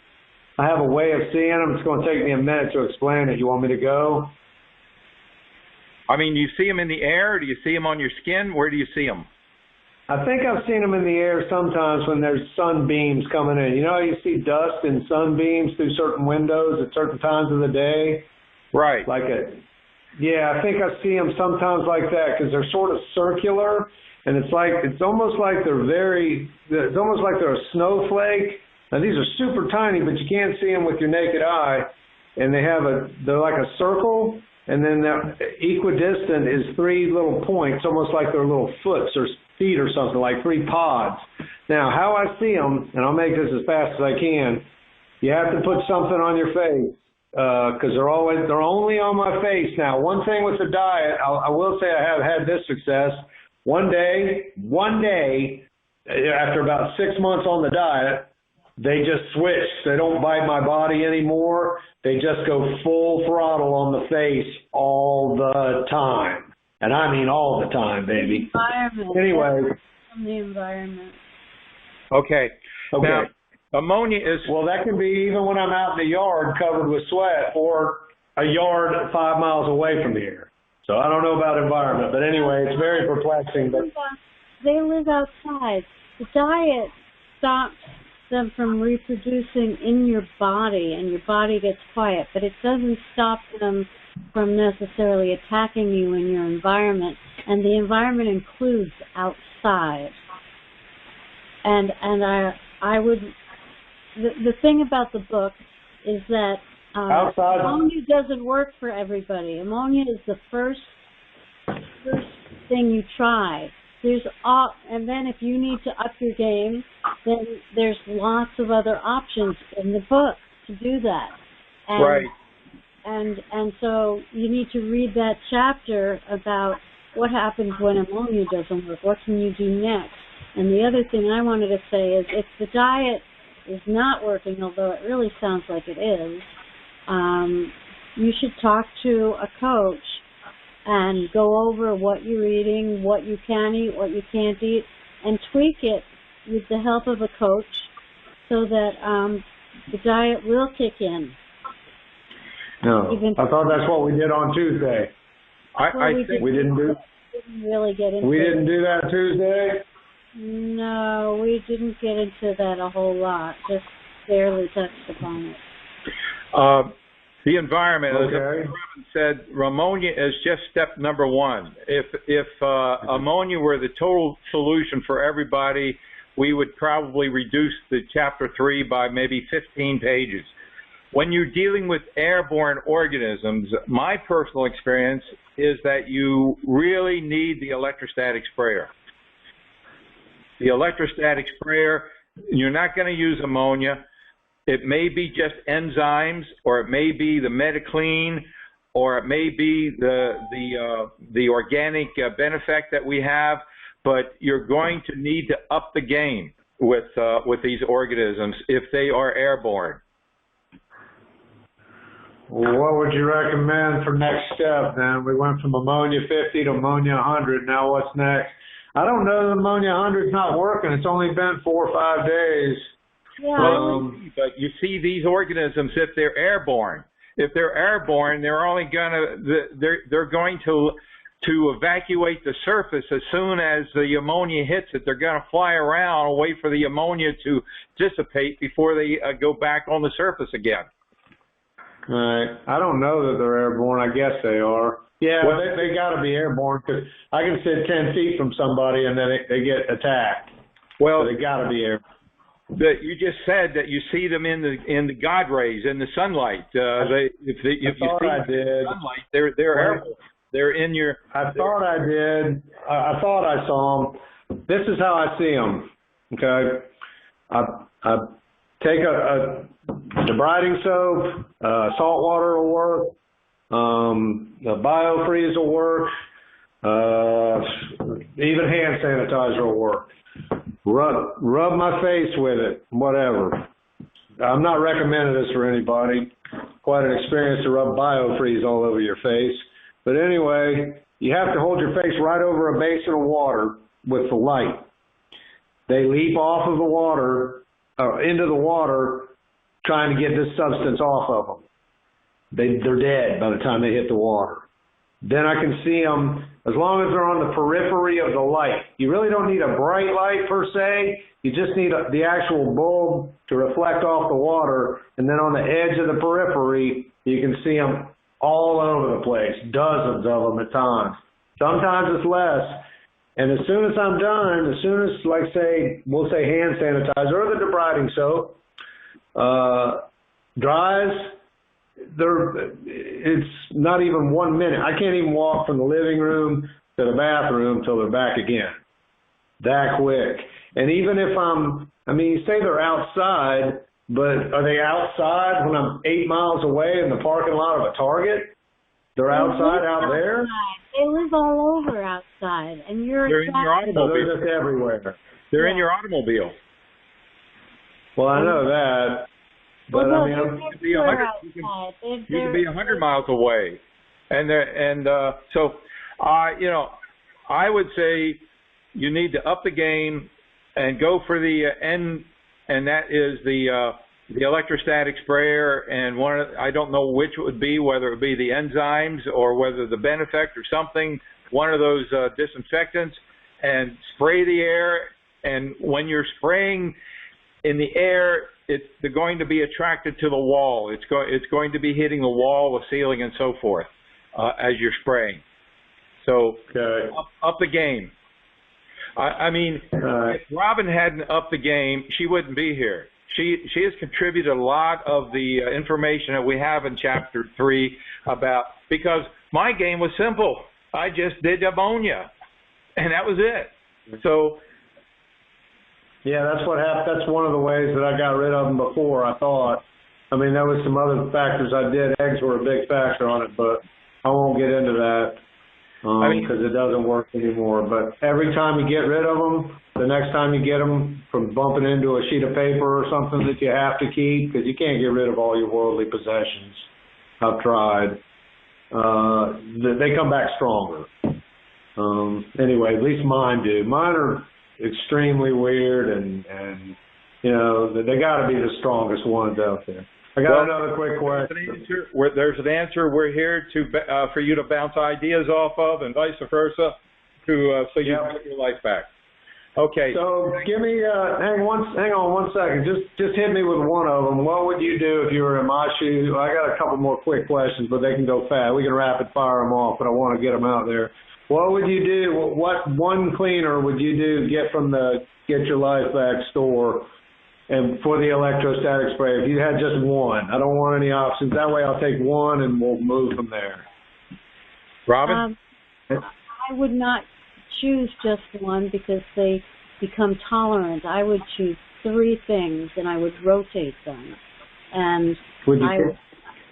Speaker 4: I have a way of seeing them. It's going to take me a minute to explain it. You want me to go?
Speaker 2: I mean, you see them in the air? Do you see them on your skin? Where do you see them?
Speaker 4: I think I've seen them in the air sometimes when there's sunbeams coming in. You know how you see dust and sunbeams through certain windows at certain times of the day?
Speaker 2: Right.
Speaker 4: Yeah, I think I see them sometimes like that because they're sort of circular, and it's almost like they're a snowflake. Now these are super tiny, but you can't see them with your naked eye, and they're like a circle, and then equidistant is 3 little points, almost like they're little foots or feet or something, like 3 pods. Now, how I see them, and I'll make this as fast as I can, you have to put something on your face because they're only on my face. Now, one thing with the diet, I will say I have had this success. One day, after about 6 months on the diet, they just switch. They don't bite my body anymore. They just go full throttle on the face all the time. And I mean all the time, baby. Anyway.
Speaker 1: From the environment.
Speaker 2: Okay. Now, ammonia is...
Speaker 4: Well, that can be even when I'm out in the yard covered with sweat or a yard 5 miles away from here. So I don't know about environment. But anyway, it's very perplexing. But
Speaker 1: they live outside. The diet stops them from reproducing in your body, and your body gets quiet, but it doesn't stop them from necessarily attacking you in your environment, and the environment includes outside. And the thing about the book is that ammonia doesn't work for everybody. Ammonia is the first thing you try. And then if you need to up your game, then there's lots of other options in the book to do that. And,
Speaker 2: right.
Speaker 1: And so you need to read that chapter about what happens when ammonia doesn't work. What can you do next? And the other thing I wanted to say is if the diet is not working, although it really sounds like it is, you should talk to a coach and go over what you're eating, what you can eat, what you can't eat, and tweak it with the help of a coach so that the diet will kick in.
Speaker 4: No, I thought that's what we did on Tuesday.
Speaker 2: I think
Speaker 4: we didn't do.
Speaker 1: didn't really get into
Speaker 4: We didn't do that Tuesday?
Speaker 1: No, we didn't get into that a whole lot. Just barely touched upon it.
Speaker 2: The environment,
Speaker 4: Okay.
Speaker 2: as Robin said, ammonia is just step number one. If ammonia were the total solution for everybody, we would probably reduce the chapter 3 by maybe 15 pages. When you're dealing with airborne organisms, my personal experience is that you really need the electrostatic sprayer. The electrostatic sprayer, you're not going to use ammonia. It may be just enzymes, or it may be the Metaclean, or it may be the organic Benefect that we have, but you're going to need to up the game with these organisms if they are airborne.
Speaker 4: Well, what would you recommend for next step then? We went from ammonia 50 to ammonia 100. Now what's next? I don't know that ammonia 100 is not working. It's only been 4 or 5 days.
Speaker 1: Yeah.
Speaker 2: But you see these organisms, if they're airborne, they're only they're going to evacuate the surface as soon as the ammonia hits it. They're going to fly around and wait for the ammonia to dissipate before they go back on the surface again.
Speaker 4: All right. I don't know that they're airborne. I guess they are. Yeah, well, they got to be airborne because I can sit 10 feet from somebody and then they get attacked.
Speaker 2: Well,
Speaker 4: so they got to be airborne.
Speaker 2: You just said that you see them in the God rays, in the sunlight. If you see them in the sunlight, they're airborne. They're in your.
Speaker 4: I thought I did. I thought I saw them. This is how I see them. Okay, I take a debriding soap. Salt water will work. The biofreeze will work. Even hand sanitizer will work. Rub my face with it, whatever. I'm not recommending this for anybody. Quite an experience to rub biofreeze all over your face. But anyway, you have to hold your face right over a basin of water with the light. They leap off of the water, into the water, trying to get this substance off of them. They're dead by the time they hit the water. Then I can see them, as long as they're on the periphery of the light. You really don't need a bright light per se. You just need the actual bulb to reflect off the water. And then on the edge of the periphery, you can see them all over the place, dozens of them at times. Sometimes it's less. And as soon as I'm done, as soon as, we'll say hand sanitizer or the debriding soap dries, it's not even 1 minute. I can't even walk from the living room to the bathroom till they're back again. That quick. And even if you say they're outside, but are they outside when I'm 8 miles away in the parking lot of a Target? They're outside out there?
Speaker 1: They live all over outside, and
Speaker 2: they're in your automobile.
Speaker 4: So they're just everywhere.
Speaker 2: They're in your automobile.
Speaker 4: Well, I know that. But
Speaker 2: you could be 100 miles away, so I would say you need to up the game and go for the end, and that is the electrostatic sprayer. And I don't know which it would be, whether it would be the enzymes or whether the Benefect or something, one of those disinfectants, and spray the air. And when you're spraying in the air, they're going to be attracted to the wall. It's going to be hitting the wall, the ceiling, and so forth as you're spraying. So up the game. If Robin hadn't upped the game, she wouldn't be here. She has contributed a lot of the information that we have in Chapter 3 because my game was simple. I just did ammonia, and that was it. So.
Speaker 4: Yeah, that's what happened. That's one of the ways that I got rid of them before, I thought. There was some other factors I did. Eggs were a big factor on it, but I won't get into that because it doesn't work anymore. But every time you get rid of them, the next time you get them from bumping into a sheet of paper or something that you have to keep, because you can't get rid of all your worldly possessions. I've tried. They come back stronger. Anyway, at least mine do. Mine are extremely weird, and they got to be the strongest ones out there. I got another quick question.
Speaker 2: There's an answer. We're here for you to bounce ideas off of, and vice versa. so you can get your life back. Okay.
Speaker 4: So give me, hang on one second. Just hit me with one of them. What would you do if you were in my shoes? I got a couple more quick questions, but they can go fast. We can rapid fire them off, but I want to get them out there. What would you do? What one cleaner would you do? Get from the Get Your Life Back store, and for the electrostatic spray, if you had just one. I don't want any options. That way, I'll take one and we'll move from there.
Speaker 2: Robin?
Speaker 1: I would not choose just one because they become tolerant. I would choose 3 things and I would rotate them. And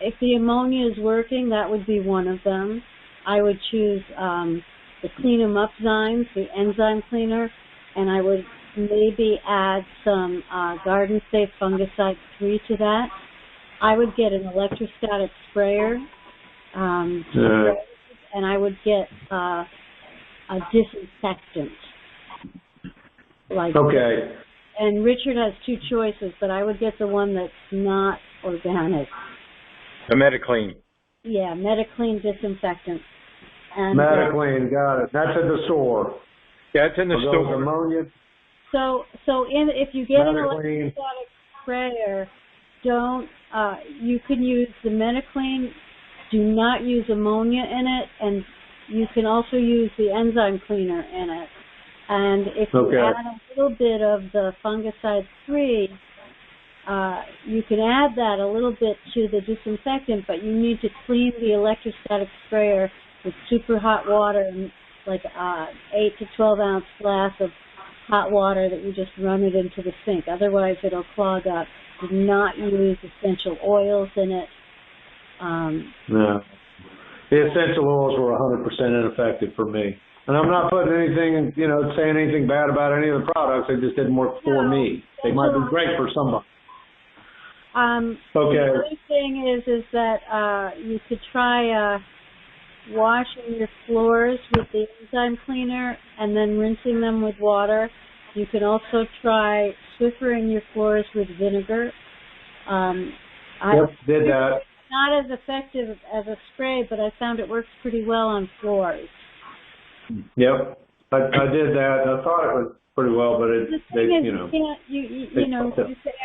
Speaker 1: if the ammonia is working, that would be one of them. I would choose the Clean 'em Up Zymes, the enzyme cleaner, and I would maybe add some Garden Safe Fungicide 3 to that. I would get an electrostatic sprayer, and I would get a disinfectant.
Speaker 4: Okay.
Speaker 1: And Richard has 2 choices, but I would get the one that's not organic.
Speaker 2: The MetaClean.
Speaker 1: Yeah, MetaClean disinfectant. And,
Speaker 4: MetaClean, got it. That's at the store.
Speaker 2: Yeah, it's in the store.
Speaker 4: Ammonia.
Speaker 1: So if you get an
Speaker 4: MetaClean.
Speaker 1: electrostatic sprayer, you can use the MetaClean. Do not use ammonia in it, and you can also use the enzyme cleaner in it. And if you add a little bit of the fungicide 3, you can add that a little bit to the disinfectant, but you need to clean the electrostatic sprayer with super hot water, and like 8 to 12 ounce glass of hot water that you just run it into the sink. Otherwise, it'll clog up. Do not use essential oils in it.
Speaker 4: No. The essential oils were 100% ineffective for me. And I'm not putting anything, saying anything bad about any of the products. They just didn't work for me. They might be great for somebody.
Speaker 1: The other thing is that you could try washing your floors with the enzyme cleaner and then rinsing them with water. You can also try Swiffering your floors with vinegar.
Speaker 4: Did that.
Speaker 1: Not as effective as a spray, but I found it works pretty well on floors.
Speaker 4: Yep, I did that. I thought it was pretty well, but you say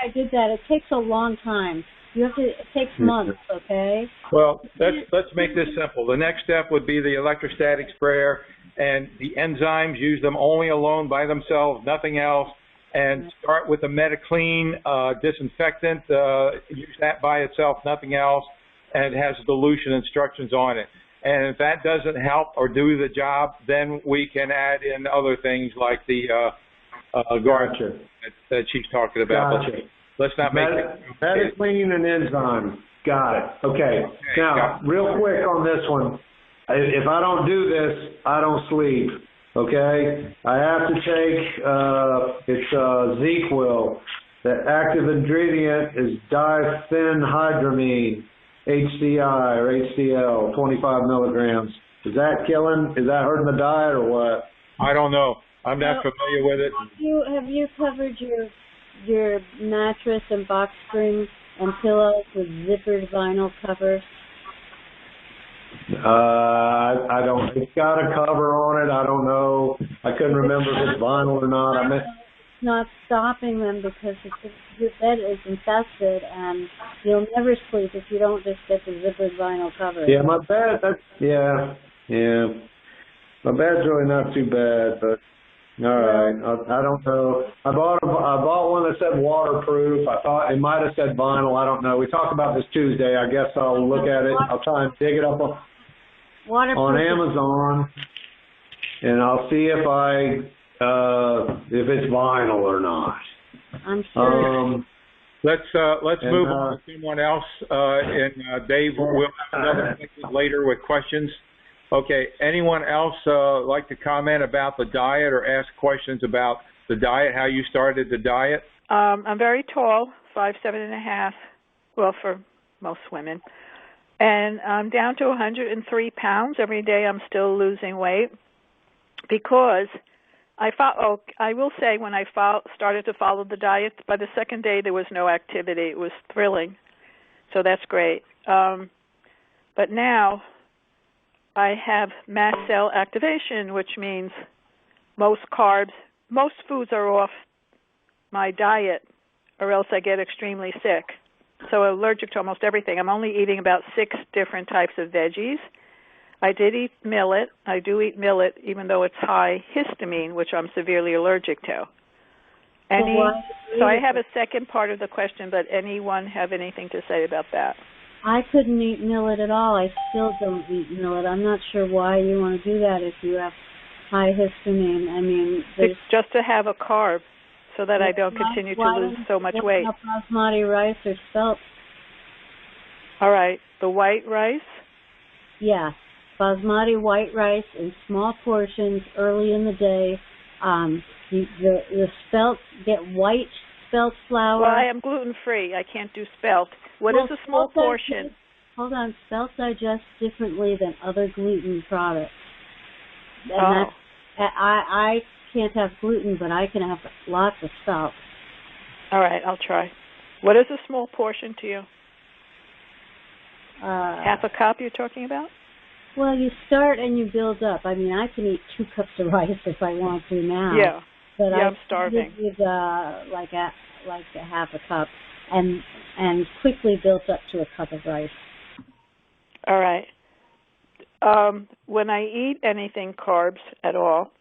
Speaker 4: I did that. It takes a long time. It takes months. Okay.
Speaker 2: Well, let's make this simple. The next step would be the electrostatic sprayer, and the enzymes, use them only alone by themselves, nothing else. And start with the MetaClean disinfectant. Use that by itself, nothing else, and it has dilution instructions on it. And if that doesn't help or do the job, then we can add in other things like the garniture that she's talking about.
Speaker 4: Gotcha.
Speaker 2: Let's not make
Speaker 4: MetaClean and enzyme. Got it. Okay. Now, real quick on this one. If I don't do this, I don't sleep. Okay? I have to take, it's ZQuil. The active ingredient is diphenhydramine, HCI or HCl, 25 milligrams. Is that hurting the diet or what?
Speaker 2: I don't know. I'm not familiar with it.
Speaker 1: Have you covered your mattress and box springs and pillows with zippered vinyl covers?
Speaker 4: I don't. It's got a cover on it. I don't know. I couldn't remember if it's vinyl or not.
Speaker 1: It's not stopping them because your bed is infested, and you'll never sleep if you don't just get the zippered vinyl cover.
Speaker 4: Yeah, my bed. My bed's really not too bad, but all right. I don't know. I bought one that said waterproof. I thought it might have said vinyl. I don't know. We talked about this Tuesday. I guess I'll look at it. I'll try and dig it up on Amazon, and I'll see if it's vinyl or not.
Speaker 1: I'm sure.
Speaker 2: Let's move on to someone else, and Dave will have another later with questions. Okay, anyone else like to comment about the diet or ask questions about the diet, how you started the diet?
Speaker 5: I'm very tall, 5'7.5", well, for most women. And I'm down to 103 pounds. Every day I'm still losing weight because I will say when I started to follow the diet, by the second day there was no activity. It was thrilling. So that's great. But now I have mast cell activation, which means most carbs, most foods are off my diet, or else I get extremely sick. So allergic to almost everything. I'm only eating about 6 different types of veggies. I did eat millet. I do eat millet, even though it's high histamine, which I'm severely allergic to. So I have a second part of the question, but anyone have anything to say about that?
Speaker 1: I couldn't eat millet at all. I still don't eat millet. I'm not sure why you want to do that if you have high histamine. I mean,
Speaker 5: it's just to have a carb so that I don't continue to lose so much weight.
Speaker 1: Basmati rice or spelt?
Speaker 5: All right. The white rice?
Speaker 1: Yeah. Basmati white rice in small portions early in the day. The spelt, get white spelt flour.
Speaker 5: Well, I am gluten-free. I can't do spelt. What is a small portion?
Speaker 1: Hold on. Spelt digests differently than other gluten products. And I can't have gluten, but I can have lots of spelt.
Speaker 5: All right, I'll try. What is a small portion to you? Half a cup you're talking about?
Speaker 1: Well, you start and you build up. I mean, I can eat 2 cups of rice if I want to now.
Speaker 5: Yeah.
Speaker 1: But
Speaker 5: I'm starving.
Speaker 1: I did like a half a cup, and quickly built up to a cup of rice.
Speaker 5: All right. When I eat anything carbs at all,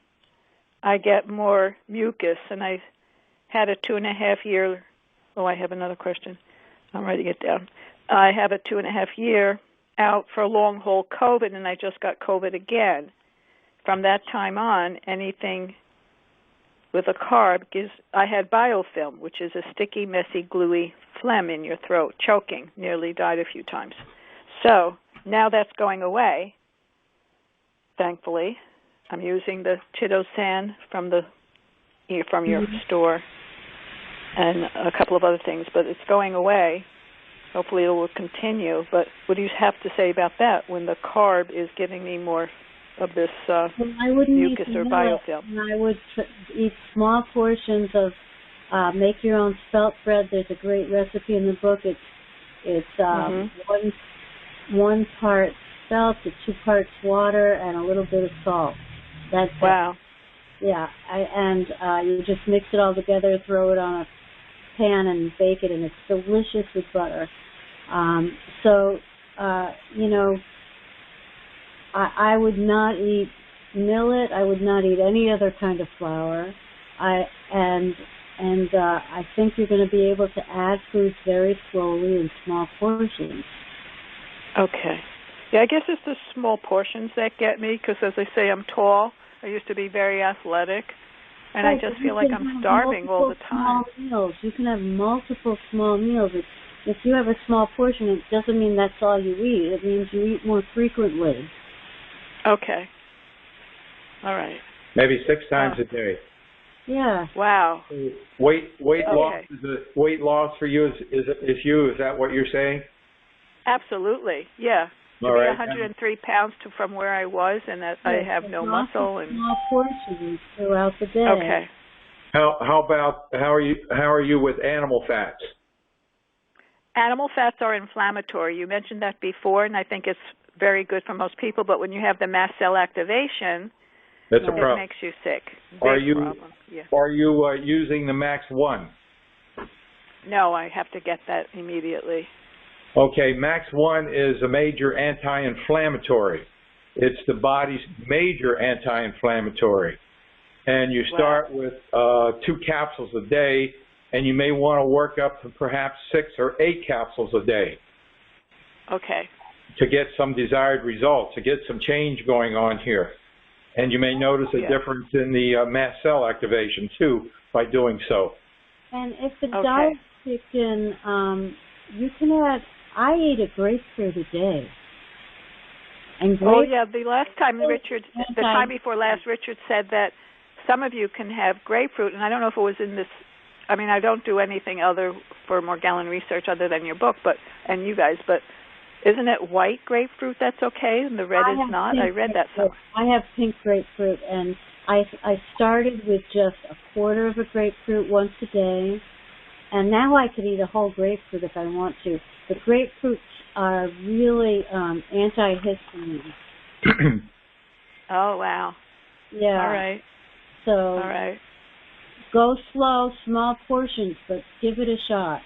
Speaker 5: I get more mucus, and I had a 2.5-year. Oh, I have another question. I'm writing it down. I have a 2.5-year out for long haul COVID, and I just got COVID again. From that time on, anything with a carb gives. I had biofilm, which is a sticky, messy, gluey phlegm in your throat, choking. Nearly died a few times. So now that's going away. Thankfully, I'm using the Chitosan from your store, and a couple of other things, but it's going away. Hopefully it will continue. But what do you have to say about that when the carb is giving me more of this mucus or biofilm?
Speaker 1: I would eat small portions of make your own spelt bread. There's a great recipe in the book. It's one part spelt to 2 parts water and a little bit of salt. That's
Speaker 5: wow.
Speaker 1: It. Yeah, you just mix it all together, throw it on a pan and bake it, and it's delicious with butter. I would not eat millet. I would not eat any other kind of flour. I think you're going to be able to add foods very slowly in small portions.
Speaker 5: Okay. Yeah, I guess it's the small portions that get me, because as I say, I'm tall. I used to be very athletic, and I just feel like I'm starving all the time.
Speaker 1: Small meals. You can have multiple small meals. If you have a small portion, it doesn't mean that's all you eat. It means you eat more frequently.
Speaker 5: Okay. All right.
Speaker 2: Maybe 6 times a day.
Speaker 1: Yeah.
Speaker 5: Wow.
Speaker 2: Weight loss for you is that what you're saying?
Speaker 5: Absolutely. Yeah. To be 103 pounds from where I was, and that I have no muscle and
Speaker 1: small portions throughout the day.
Speaker 5: Okay.
Speaker 2: How are you with animal fats?
Speaker 5: Animal fats are inflammatory. You mentioned that before, and I think it's very good for most people. But when you have the mast cell activation,
Speaker 2: that's a problem.
Speaker 5: It makes you sick.
Speaker 2: Are you using the Max 1?
Speaker 5: No, I have to get that immediately.
Speaker 2: Okay, Max 1 is a major anti-inflammatory. It's the body's major anti-inflammatory. And you start with 2 capsules a day, and you may want to work up to perhaps 6 or 8 capsules a day.
Speaker 5: Okay.
Speaker 2: To get some desired results, to get some change going on here. And you may notice a difference in the mast cell activation, too, by doing so.
Speaker 1: And if the diet kicked in, you can add, I eat a grapefruit a day. And
Speaker 5: the last time the time before last, Richard said that some of you can have grapefruit, and I don't know if it was in this, I mean, I don't do anything other for Morgellon research other than your book, and you guys, but isn't it white grapefruit that's okay, and the red is not? I read that somewhere.
Speaker 1: I have pink grapefruit, and I started with just a quarter of a grapefruit once a day, and now I could eat a whole grapefruit if I want to. The grapefruits are really antihistamine.
Speaker 5: Oh, wow.
Speaker 1: Yeah.
Speaker 5: All right.
Speaker 1: So
Speaker 5: All right.
Speaker 1: go slow, small portions, but give it a shot.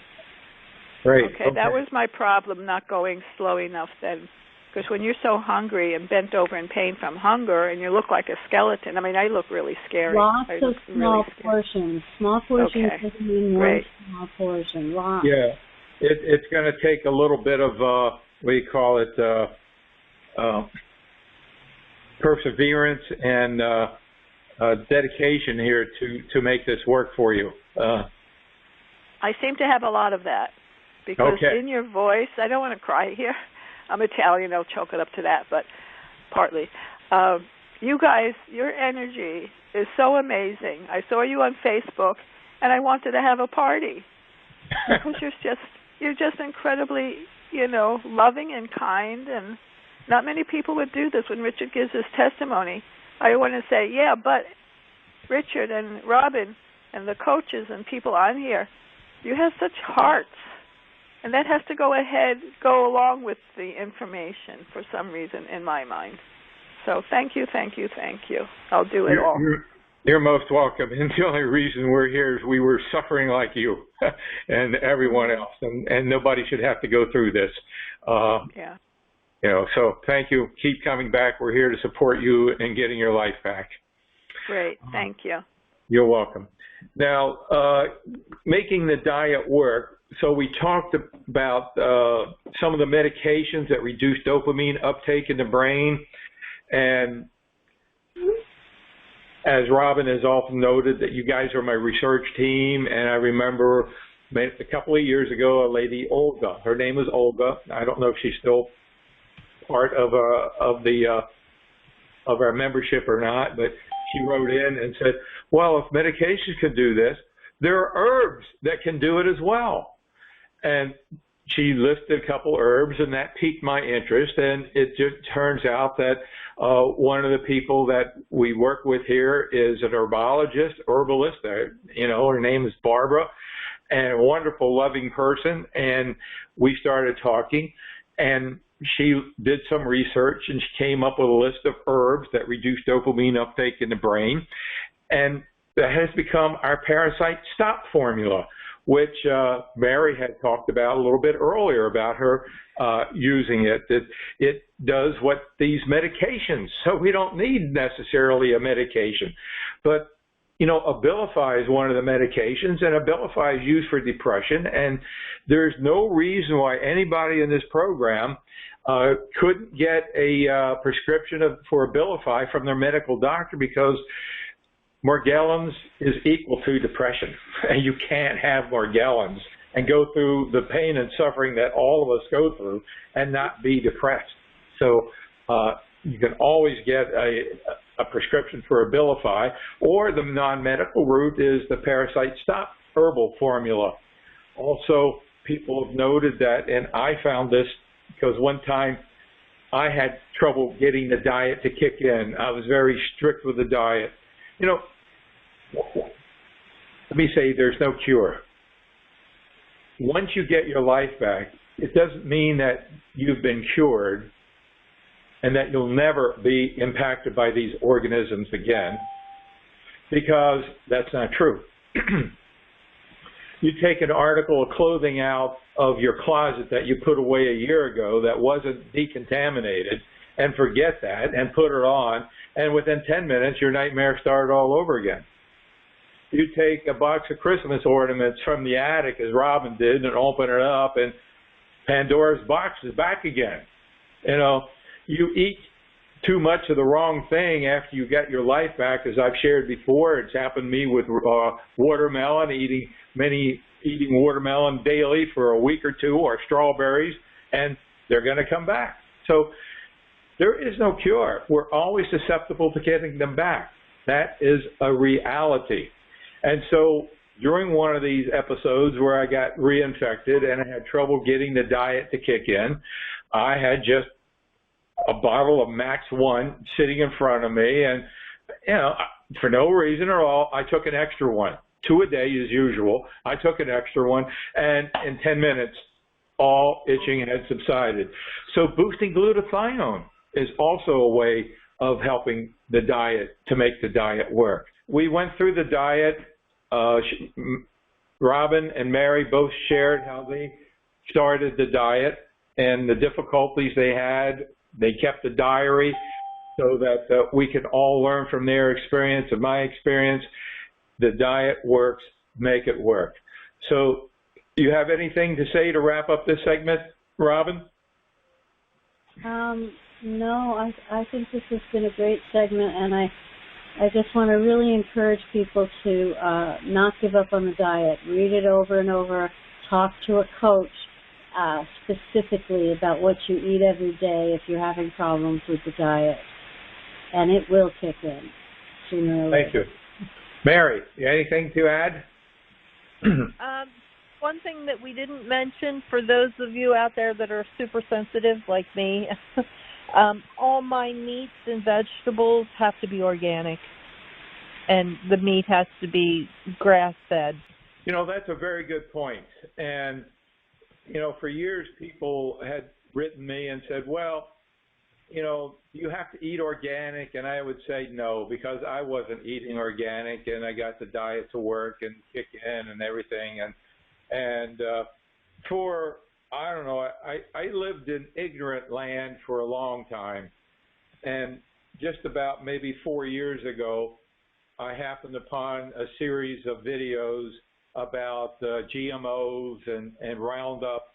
Speaker 2: Great.
Speaker 5: Okay, that was my problem, not going slow enough then. Because when you're so hungry and bent over in pain from hunger and you look like a skeleton, I mean, I look really scary.
Speaker 1: Lots of small
Speaker 5: really
Speaker 1: portions. Small portions
Speaker 5: Okay.
Speaker 1: doesn't mean
Speaker 5: Great.
Speaker 1: one small portion. Lots.
Speaker 2: Yeah, it's going to take a little bit of, what do you call it, perseverance and dedication here to make this work for you.
Speaker 5: I seem to have a lot of that. Because
Speaker 2: Okay.
Speaker 5: in your voice, I don't want to cry here. I'm Italian, I'll choke it up to that, but partly. You guys, your energy is so amazing. I saw you on Facebook, and I wanted to have a party. Because you're just incredibly, loving and kind, and not many people would do this. When Richard gives his testimony, I want to say, yeah, but Richard and Robin and the coaches and people on here, you have such hearts. And that has to go along with the information for some reason in my mind. So thank you. I'll do it all.
Speaker 2: You're most welcome. And the only reason we're here is we were suffering like you and everyone else, and nobody should have to go through this.
Speaker 5: Yeah.
Speaker 2: So thank you. Keep coming back. We're here to support you in getting your life back.
Speaker 5: Great. Thank you.
Speaker 2: You're welcome. Now, making the diet work. So we talked about some of the medications that reduce dopamine uptake in the brain. And as Robin has often noted, that you guys are my research team. And I remember a couple of years ago, a lady, Olga, her name was Olga. I don't know if she's still part of our membership or not, but she wrote in and said, well, if medications could do this, there are herbs that can do it as well. And she listed a couple herbs, and that piqued my interest. And it just turns out that one of the people that we work with here is an herbalist. Her name is Barbara, and a wonderful, loving person. And we started talking, and she did some research, and she came up with a list of herbs that reduce dopamine uptake in the brain. And that has become our parasite stop formula, which Mary had talked about a little bit earlier about her using it. That it does what these medications, so we don't need necessarily a medication. But, Abilify is one of the medications, and Abilify is used for depression, and there's no reason why anybody in this program couldn't get a prescription for Abilify from their medical doctor, because Morgellons is equal to depression, and you can't have Morgellons and go through the pain and suffering that all of us go through and not be depressed. So you can always get a prescription for Abilify, or the non-medical route is the Parasite Stop herbal formula. Also, people have noted that, and I found this because one time I had trouble getting the diet to kick in. I was very strict with the diet. Let me say there's no cure. Once you get your life back, it doesn't mean that you've been cured and that you'll never be impacted by these organisms again, because that's not true. You take an article of clothing out of your closet that you put away a year ago that wasn't decontaminated, and forget that, and put it on, and within 10 minutes, your nightmare started all over again. You take a box of Christmas ornaments from the attic, as Robin did, and open it up, and Pandora's box is back again. You eat too much of the wrong thing after you get your life back, as I've shared before. It's happened to me with watermelon, eating watermelon daily for a week or two, or strawberries, and they're going to come back. So there is no cure. We're always susceptible to getting them back. That is a reality. And so during one of these episodes where I got reinfected and I had trouble getting the diet to kick in, I had just a bottle of Max 1 sitting in front of me, and for no reason at all, I took an extra one. 2 a day as usual. I took an extra one, and in 10 minutes, all itching had subsided. So boosting glutathione is also a way of helping the diet to make the diet work. We went through the diet. Robin and Mary both shared how they started the diet and the difficulties they had. They kept a diary so that we could all learn from their experience and my experience. The diet works, make it work. So you have anything to say to wrap up this segment, Robin?
Speaker 1: No, I think this has been a great segment, and I just want to really encourage people to not give up on the diet. Read it over and over. Talk to a coach specifically about what you eat every day if you're having problems with the diet, and it will kick in sooner or later.
Speaker 2: Thank you. Mary, anything to add?
Speaker 3: One thing that we didn't mention for those of you out there that are super sensitive like me, all my meats and vegetables have to be organic, and the meat has to be grass-fed.
Speaker 2: You know, that's a very good point. And, you know, for years people had written me and said, well, you know, you have to eat organic. And I would say no, because I wasn't eating organic and I got the diet to work and kick in and everything. And for, I don't know, I lived in ignorant land for a long time. And just about maybe 4 years ago, I happened upon a series of videos about GMOs and Roundup,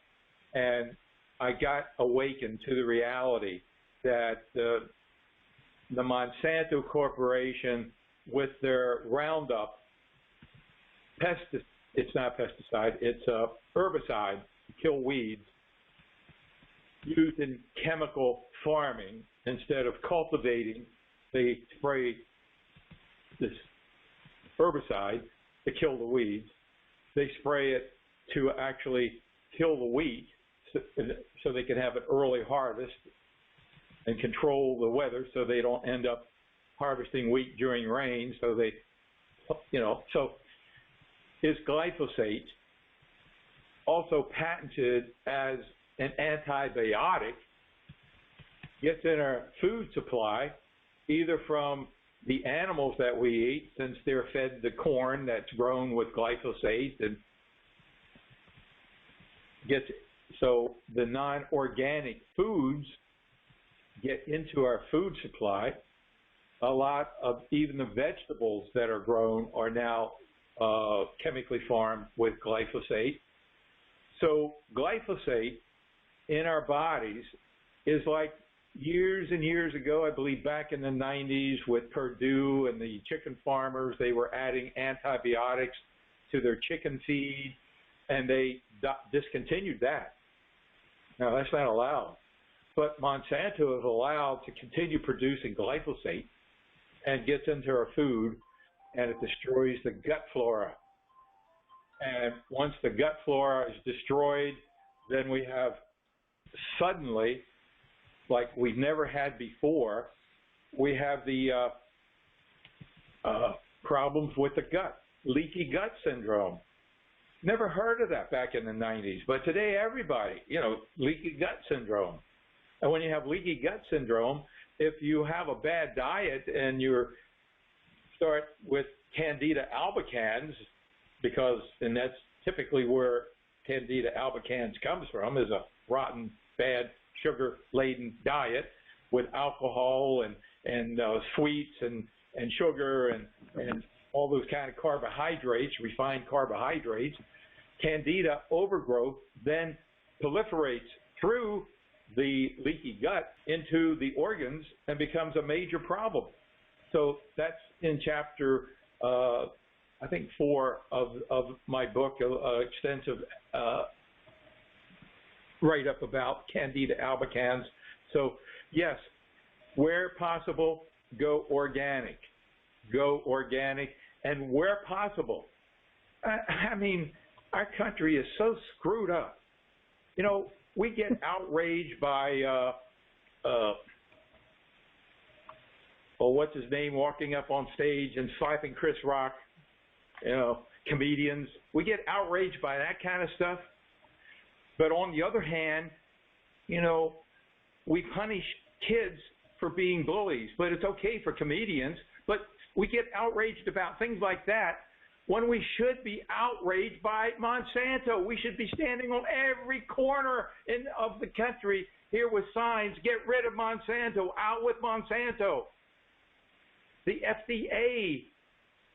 Speaker 2: and I got awakened to the reality that the Monsanto Corporation, with their Roundup, it's not pesticide, it's a herbicide to kill weeds, used in chemical farming instead of cultivating. They spray this herbicide to kill the weeds. They spray it to actually kill the wheat so they can have an early harvest and control the weather so they don't end up harvesting wheat during rain. So they, you know, so is glyphosate also patented as an antibiotic, gets in our food supply, either from the animals that we eat, since they're fed the corn that's grown with glyphosate, and gets, so the non-organic foods get into our food supply. A lot of even the vegetables that are grown are now chemically farmed with glyphosate. So glyphosate in our bodies is like years and years ago, I believe back in the 90s with Purdue and the chicken farmers, they were adding antibiotics to their chicken feed, and they discontinued that. Now, that's not allowed. But Monsanto is allowed to continue producing glyphosate and gets into our food, and it destroys the gut flora. And once the gut flora is destroyed, then we have suddenly, like we've never had before, we have the problems with the gut, leaky gut syndrome. Never heard of that back in the 90s, but today everybody, you know, leaky gut syndrome. And when you have leaky gut syndrome, if you have a bad diet and you start with Candida albicans, and that's typically where Candida albicans comes from, is a rotten, bad, sugar-laden diet with alcohol and sweets and sugar and all those kind of carbohydrates, refined carbohydrates. Candida overgrowth then proliferates through the leaky gut into the organs and becomes a major problem. So that's in chapter, I think 4 of my book, extensive write-up about Candida albicans. So yes, where possible, go organic. Go organic. And where possible, I mean, our country is so screwed up. You know, we get outraged by, what's his name, walking up on stage and slapping Chris Rock, you know, comedians. We get outraged by that kind of stuff. But on the other hand, you know, we punish kids for being bullies, but it's okay for comedians. But we get outraged about things like that when we should be outraged by Monsanto. We should be standing on every corner of the country here with signs, get rid of Monsanto, out with Monsanto. The FDA,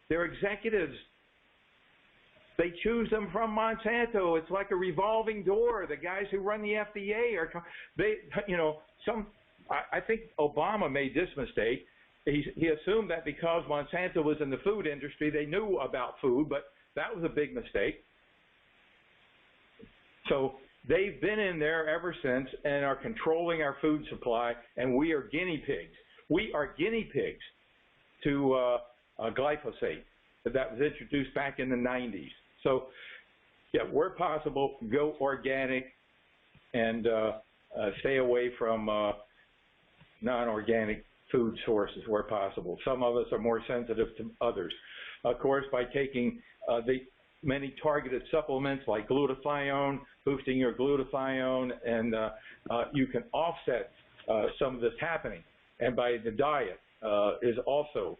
Speaker 2: their executives, they choose them from Monsanto. It's like a revolving door. The guys who run the FDA I think Obama made this mistake. He assumed that because Monsanto was in the food industry, they knew about food, but that was a big mistake. So they've been in there ever since and are controlling our food supply, and we are guinea pigs. We are guinea pigs to glyphosate that was introduced back in the 90s. So, yeah, where possible, go organic and stay away from non-organic food sources where possible. Some of us are more sensitive to others. Of course, by taking the many targeted supplements like glutathione, boosting your glutathione, and you can offset some of this happening. And by the diet is also,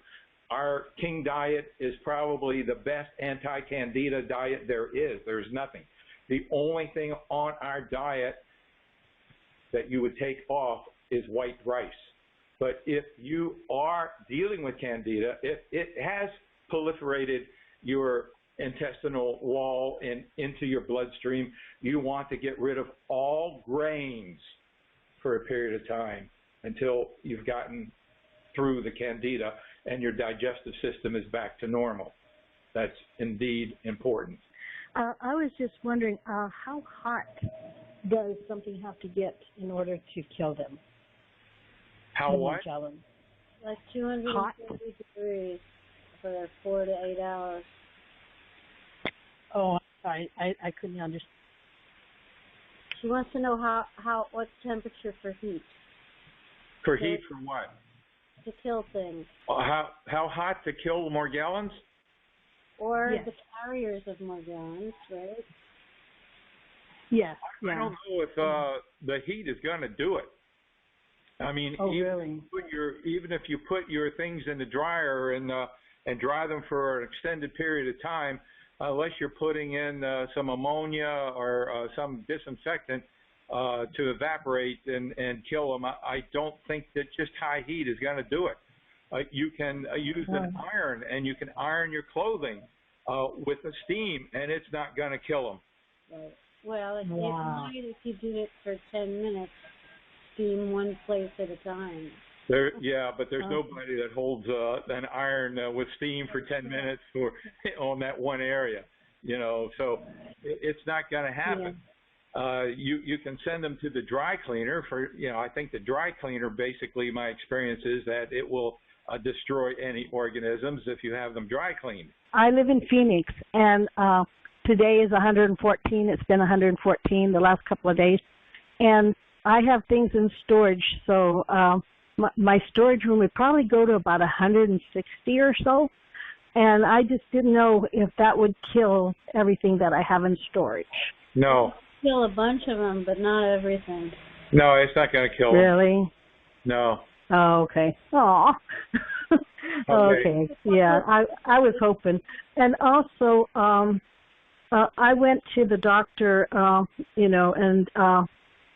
Speaker 2: our King diet is probably the best anti-candida diet there is. There's nothing. The only thing on our diet that you would take off is white rice. But if you are dealing with candida, if it has proliferated your intestinal wall and into your bloodstream, you want to get rid of all grains for a period of time until you've gotten through the candida and your digestive system is back to normal. That's indeed important.
Speaker 6: I was just wondering, how hot does something have to get in order to kill them?
Speaker 2: How what?
Speaker 1: Like 240 degrees for 4 to 8 hours.
Speaker 6: Oh, I'm sorry, I couldn't understand.
Speaker 1: She wants to know what's temperature for heat.
Speaker 2: For heat for what?
Speaker 1: To kill things.
Speaker 2: How hot to kill Morgellons?
Speaker 1: Or
Speaker 6: yes.
Speaker 1: the carriers of Morgellons, right?
Speaker 6: Yes.
Speaker 2: I don't know if the heat is going to do it. I mean,
Speaker 6: really?
Speaker 2: Even if you put your things in the dryer and dry them for an extended period of time, unless you're putting in some ammonia or some disinfectant to evaporate and kill them, I don't think that just high heat is going to do it. You can use an iron, and you can iron your clothing with a steam, and it's not going to kill them.
Speaker 1: Right. Well, it might if you do it for 10 minutes, steam one place at a time.
Speaker 2: But there's nobody that holds an iron with steam for 10 minutes on that one area, so it's not going to happen. Yeah. You can send them to the dry cleaner for, I think the dry cleaner, basically my experience is that it will destroy any organisms if you have them dry cleaned.
Speaker 6: I live in Phoenix, and today is 114. It's been 114 the last couple of days, and I have things in storage, so my storage room would probably go to about 160 or so, and I just didn't know if that would kill everything that I have in storage.
Speaker 2: No.
Speaker 1: Kill a bunch of them, but not everything.
Speaker 2: No, it's not going to kill them.
Speaker 6: Really?
Speaker 2: No.
Speaker 6: Oh, okay. Aw. Okay. Yeah, I was hoping. And also, I went to the doctor,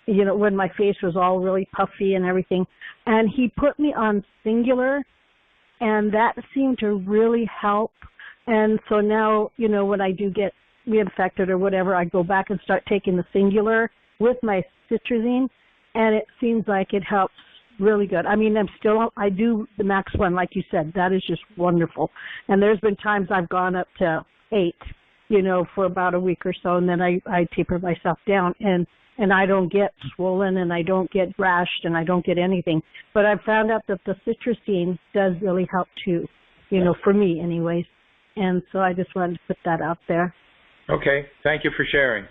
Speaker 6: when my face was all really puffy and everything, and he put me on Singular, and that seemed to really help. And so now, when I do get reinfected or whatever, I go back and start taking the Singular with my citrazine, and it seems like it helps really good. I mean, I do the Max one, like you said. That is just wonderful. And there's been times I've gone up to 8, for about a week or so, and then I taper myself down, and I don't get swollen, and I don't get rashed, and I don't get anything. But I've found out that the citrazine does really help too, for me anyways. And so I just wanted to put that out there.
Speaker 2: Okay. Thank you for sharing.